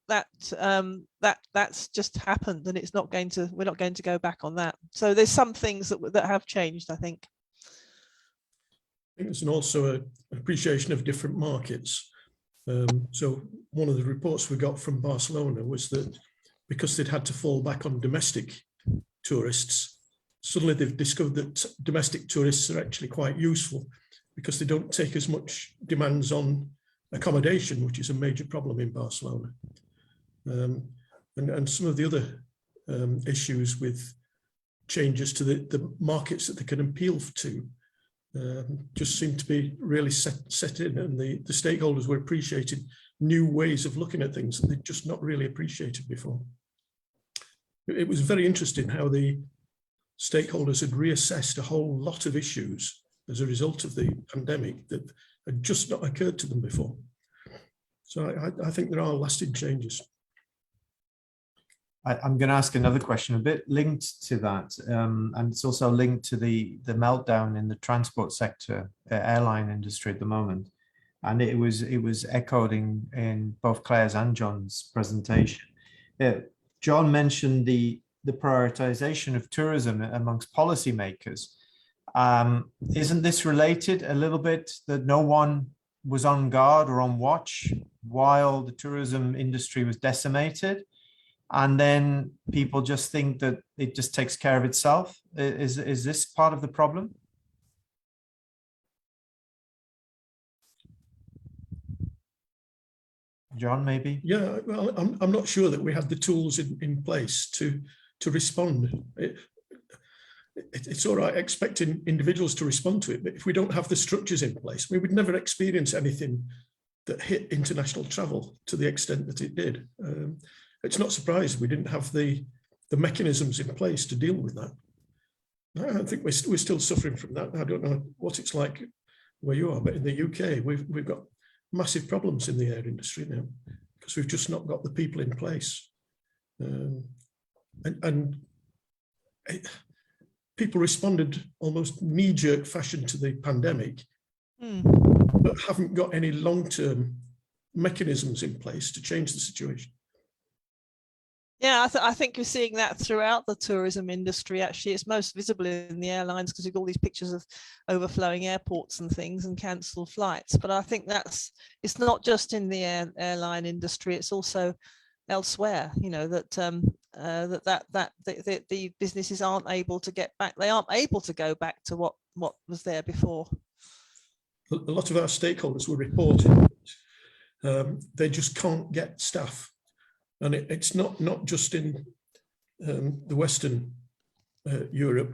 that's just happened, and we're not going to go back on that. So there's some things that have changed, I think. I think there's also an appreciation of different markets. So one of the reports we got from Barcelona was that because they'd had to fall back on domestic tourists, suddenly they've discovered that domestic tourists are actually quite useful, because they don't take as much demands on accommodation, which is a major problem in Barcelona. And some of the other issues with changes to the markets that they can appeal to just seem to be really set in, and the stakeholders were appreciating new ways of looking at things that they'd just not really appreciated before. It was very interesting how the stakeholders had reassessed a whole lot of issues as a result of the pandemic that had just not occurred to them before. So I think there are lasting changes. I'm going to ask another question a bit linked to that, and it's also linked to the meltdown in the transport sector, airline industry at the moment, and it was echoed in both Claire's and John's presentation. John mentioned the prioritization of tourism amongst policymakers. Isn't this related a little bit, that no one was on guard or on watch while the tourism industry was decimated? And then people just think that it just takes care of itself. Is this part of the problem? John, maybe? Yeah, well, I'm not sure that we had the tools in place to respond. It's all right expecting individuals to respond to it, but if we don't have the structures in place, we would never experience anything that hit international travel to the extent that it did. It's not surprising we didn't have the mechanisms in place to deal with that. I think we're still suffering from that. I don't know what it's like where you are, but in the UK, we've got massive problems in the air industry now because we've just not got the people in place. People responded almost knee-jerk fashion to the pandemic, but haven't got any long-term mechanisms in place to change the situation. Yeah, I think you're seeing that throughout the tourism industry. Actually, it's most visible in the airlines because you've got all these pictures of overflowing airports and things and cancelled flights. But I think it's not just in the airline industry; it's also elsewhere. You know that the businesses aren't able to get back. They aren't able to go back to what was there before. A lot of our stakeholders were reporting they just can't get staff. And it's not just in the Western Europe,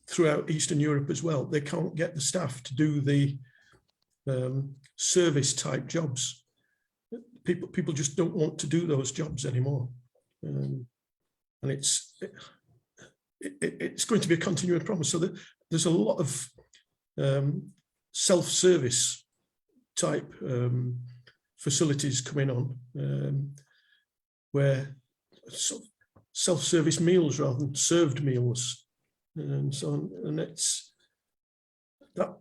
throughout Eastern Europe as well. They can't get the staff to do the service type jobs. People just don't want to do those jobs anymore. And it's going to be a continuing problem. So there's a lot of self-service type facilities coming on. Where sort of self-service meals rather than served meals and so on. And it's that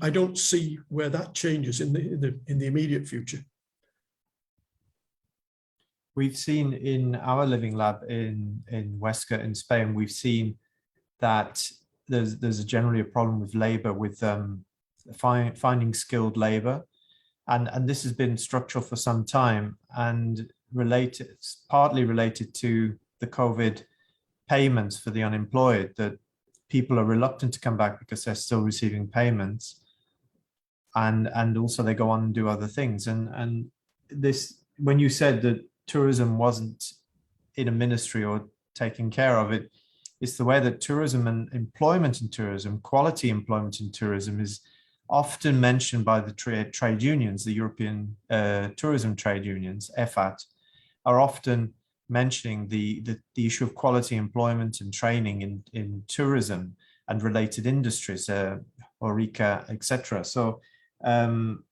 I don't see where that changes in the immediate future. We've seen in our living lab in Huesca in Spain, we've seen that there's generally a problem with labor, with finding skilled labor, and this has been structural for some time and partly related to the COVID payments for the unemployed, that people are reluctant to come back because they're still receiving payments, and also they go on and do other things. And this, when you said that tourism wasn't in a ministry or taking care of it, it's the way that tourism and employment in tourism, quality employment in tourism, is often mentioned by the trade unions, the European tourism trade unions, EFAT, are often mentioning the issue of quality employment and training in tourism and related industries, Orica, etc. So I'm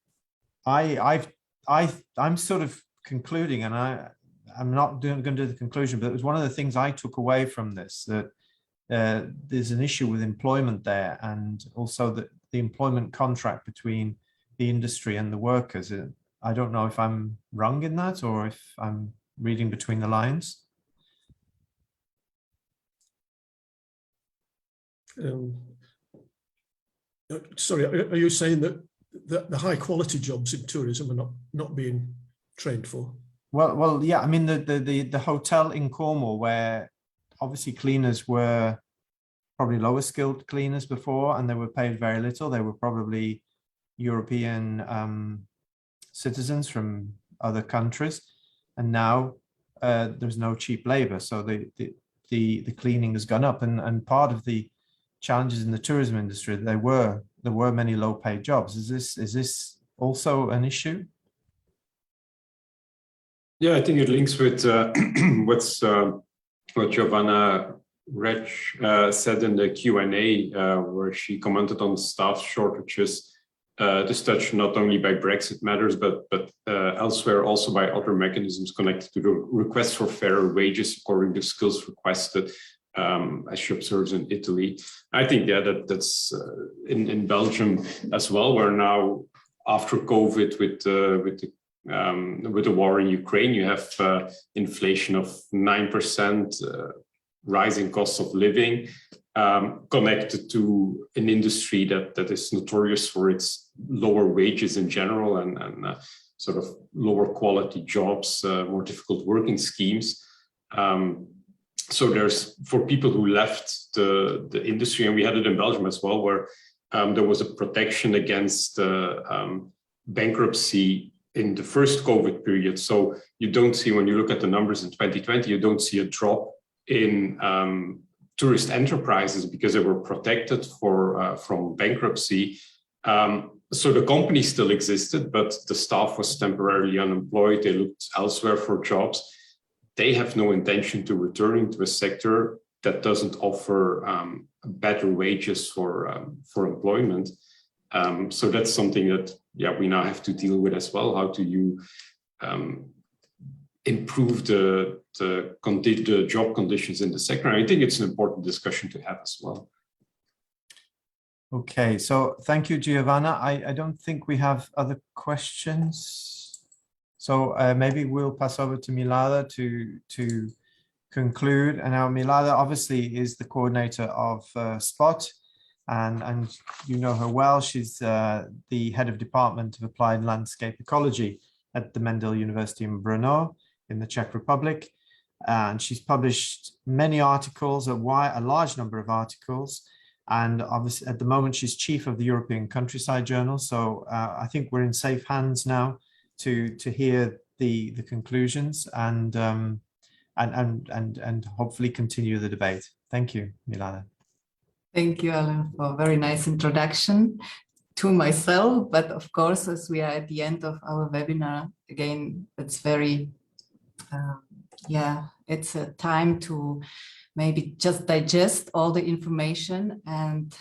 sort of concluding, and I'm not going to do the conclusion, but it was one of the things I took away from this, that there's an issue with employment there, and also the employment contract between the industry and the workers. I don't know if I'm wrong in that or if I'm reading between the lines. Sorry, are you saying that the high quality jobs in tourism are not being trained for? Well, yeah. I mean, the hotel in Cornwall, where obviously cleaners were probably lower skilled cleaners before, and they were paid very little. They were probably European citizens from other countries. And now there's no cheap labor, so the cleaning has gone up. And part of the challenges in the tourism industry, there were many low-paid jobs. Is this also an issue? Yeah, I think it links with what Giovanna Rech said in the Q&A, where she commented on staff shortages. This touched not only by Brexit matters, but elsewhere also by other mechanisms connected to the request for fairer wages according to skills requested, as she observes in Italy. I think, yeah, that's in Belgium as well, where now after COVID with the war in Ukraine, you have inflation of 9%, rising costs of living, connected to an industry that is notorious for its lower wages in general and sort of lower quality jobs, more difficult working schemes. So there's, for people who left the industry, and we had it in Belgium as well, where there was a protection against bankruptcy in the first COVID period. So you don't see, when you look at the numbers in 2020, you don't see a drop in tourist enterprises because they were protected from bankruptcy. So the company still existed, but the staff was temporarily unemployed. They looked elsewhere for jobs. They have no intention to return into a sector that doesn't offer better wages for employment. So that's something that, yeah, we now have to deal with as well. How do you improve the job conditions in the sector? And I think it's an important discussion to have as well. Okay, so thank you, Giovanna. I don't think we have other questions. So maybe we'll pass over to Milada to conclude. And now Milada obviously is the coordinator of SPOT, and you know her well. She's the head of Department of Applied Landscape Ecology at the Mendel University in Brno in the Czech Republic. And she's published many articles, a large number of articles. And obviously at the moment she's chief of the European Countryside Journal. So I think we're in safe hands now to hear the conclusions and hopefully continue the debate. Thank you, Milada. Thank you, Alun, for a very nice introduction to myself. But of course, as we are at the end of our webinar, again, it's very, it's a time to maybe just digest all the information. And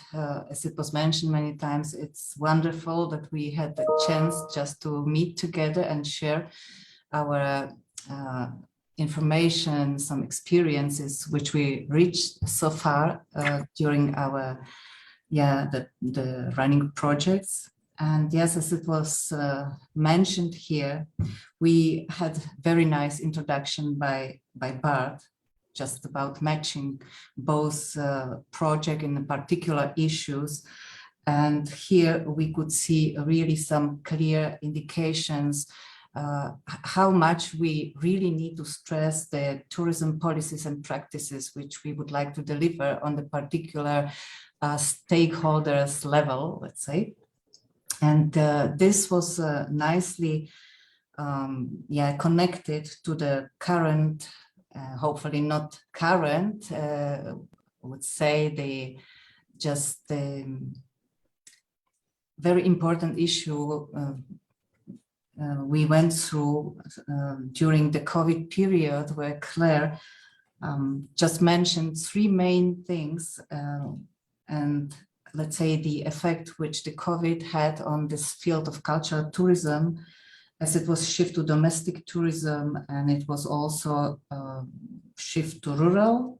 as it was mentioned many times, it's wonderful that we had the chance just to meet together and share our information, some experiences which we reached so far during our the running projects. And yes, as it was mentioned here, we had very nice introduction by Bart, just about matching both project in the particular issues. And here we could see really some clear indications how much we really need to stress the tourism policies and practices which we would like to deliver on the particular stakeholders level, let's say. And this was nicely connected to the current, hopefully not current, I would say the very important issue we went through during the COVID period, where Claire just mentioned three main things, and let's say the effect which the COVID had on this field of cultural tourism, as it was shift to domestic tourism, and it was also shift to rural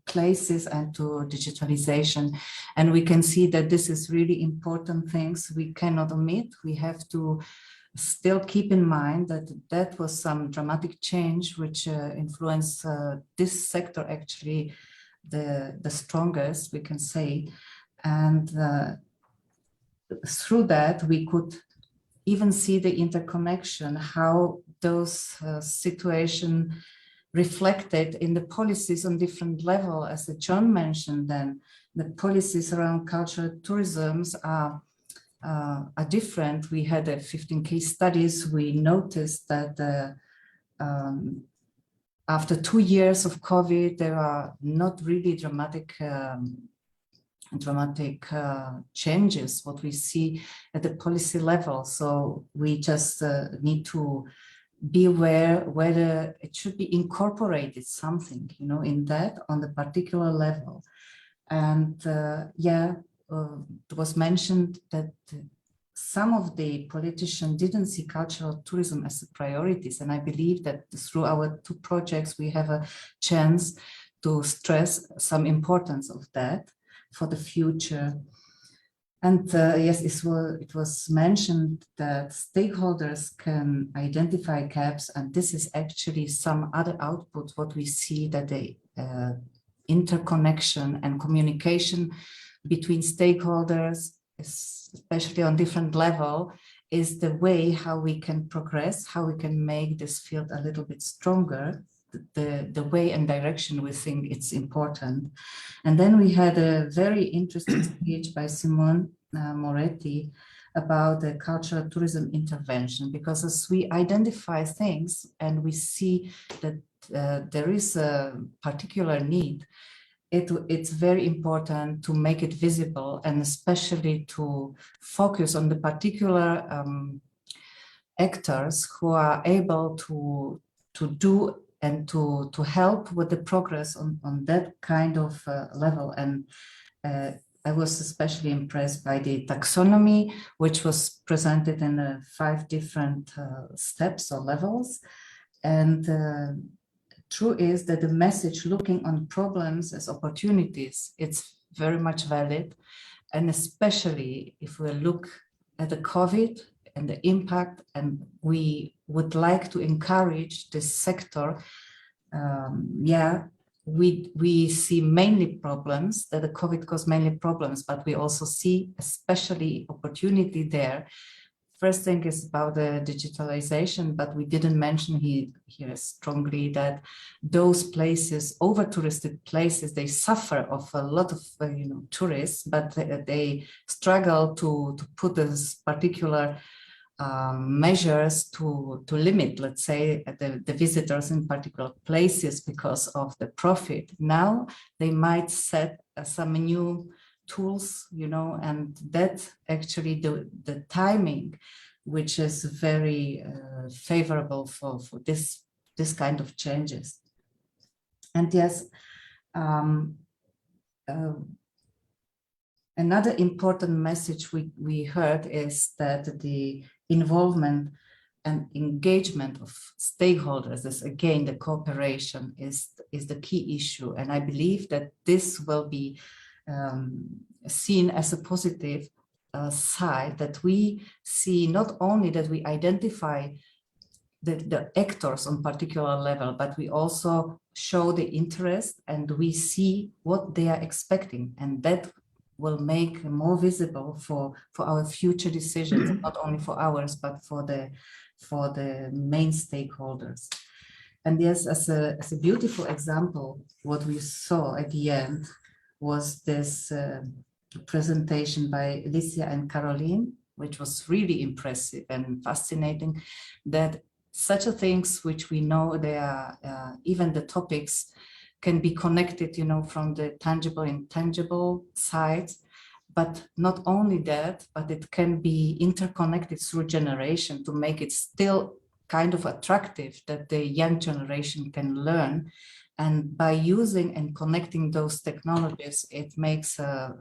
places and to digitalization. And we can see that this is really important things we cannot omit. We have to still keep in mind that that was some dramatic change which influenced this sector actually the strongest, we can say. And through that we could even see the interconnection, how those situations reflected in the policies on different level. As John mentioned, then the policies around cultural tourism are different. We had 15 case studies. We noticed that after 2 years of COVID, there are not really dramatic changes what we see at the policy level. So we just need to be aware whether it should be incorporated something, you know, in that on the particular level. And it was mentioned that some of the politicians didn't see cultural tourism as a priorities. And I believe that through our two projects, we have a chance to stress some importance of that for the future. And yes, it was mentioned that stakeholders can identify gaps, and this is actually some other output, what we see, that the interconnection and communication between stakeholders, especially on different level, is the way how we can progress, how we can make this field a little bit stronger, the way and direction we think it's important. And then we had a very interesting speech by Simone Moretti about the cultural tourism intervention, because as we identify things and we see that there is a particular need, it's very important to make it visible, and especially to focus on the particular actors who are able to do and to help with the progress on that kind of level. And I was especially impressed by the taxonomy, which was presented in 5 different steps or levels. And true is that the message looking on problems as opportunities, it's very much valid. And especially if we look at the COVID and the impact, and we would like to encourage this sector, we see mainly problems, that the COVID caused mainly problems, but we also see especially opportunity there. First thing is about the digitalization, but we didn't mention here strongly that those places, over-touristed places, they suffer of a lot of tourists, but they struggle to put this particular measures to limit, let's say, the visitors in particular places because of the profit. Now they might set some new tools, and that actually the timing, which is very favorable for this kind of changes. And yes, another important message we heard is that the involvement and engagement of stakeholders, is again the cooperation is the key issue, and I believe that this will be seen as a positive side, that we see not only that we identify the actors on particular level, but we also show the interest and we see what they are expecting, and that will make more visible for our future decisions, not only for ours, but for the main stakeholders. And yes, as a beautiful example, what we saw at the end was this presentation by Alicia and Caroline, which was really impressive and fascinating, that such a things which we know they are, even the topics can be connected, from the tangible, intangible sides, but not only that, but it can be interconnected through generation to make it still kind of attractive that the young generation can learn. And by using and connecting those technologies, it makes a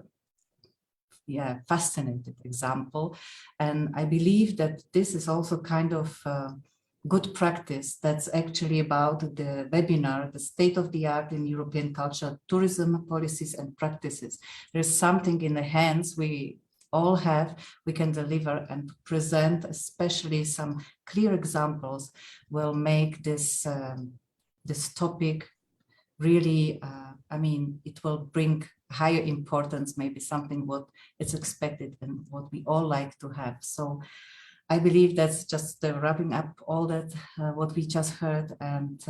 fascinating example. And I believe that this is also kind of good practice that's actually about the webinar, the state of the art in European cultural tourism policies and practices. There's something in the hands we all have, we can deliver and present, especially some clear examples will make this topic really, it will bring higher importance, maybe something what is expected and what we all like to have. So I believe that's just wrapping up all that, what we just heard. And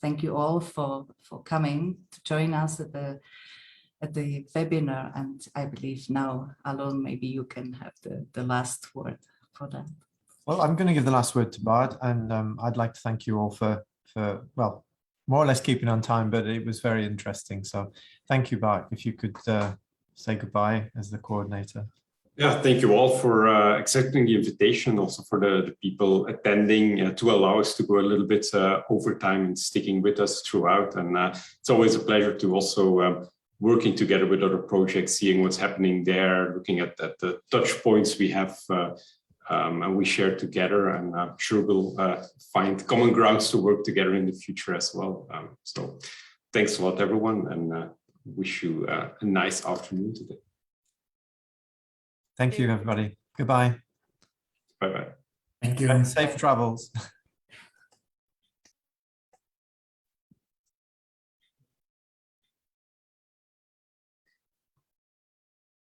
thank you all for coming to join us at the webinar. And I believe now, Alun, maybe you can have the last word for that. Well, I'm going to give the last word to Bart, and I'd like to thank you all for well, more or less keeping on time, but it was very interesting. So thank you, Bart. If you could say goodbye as the coordinator. Yeah, thank you all for accepting the invitation, also for the people attending to allow us to go a little bit over time and sticking with us throughout. And it's always a pleasure to also working together with other projects, seeing what's happening there, looking at the touch points we have and we share together. And I'm sure we'll find common grounds to work together in the future as well. So thanks a lot, everyone, and wish you a nice afternoon today. Thank you, everybody. Goodbye. Bye-bye. Thank you. And safe travels.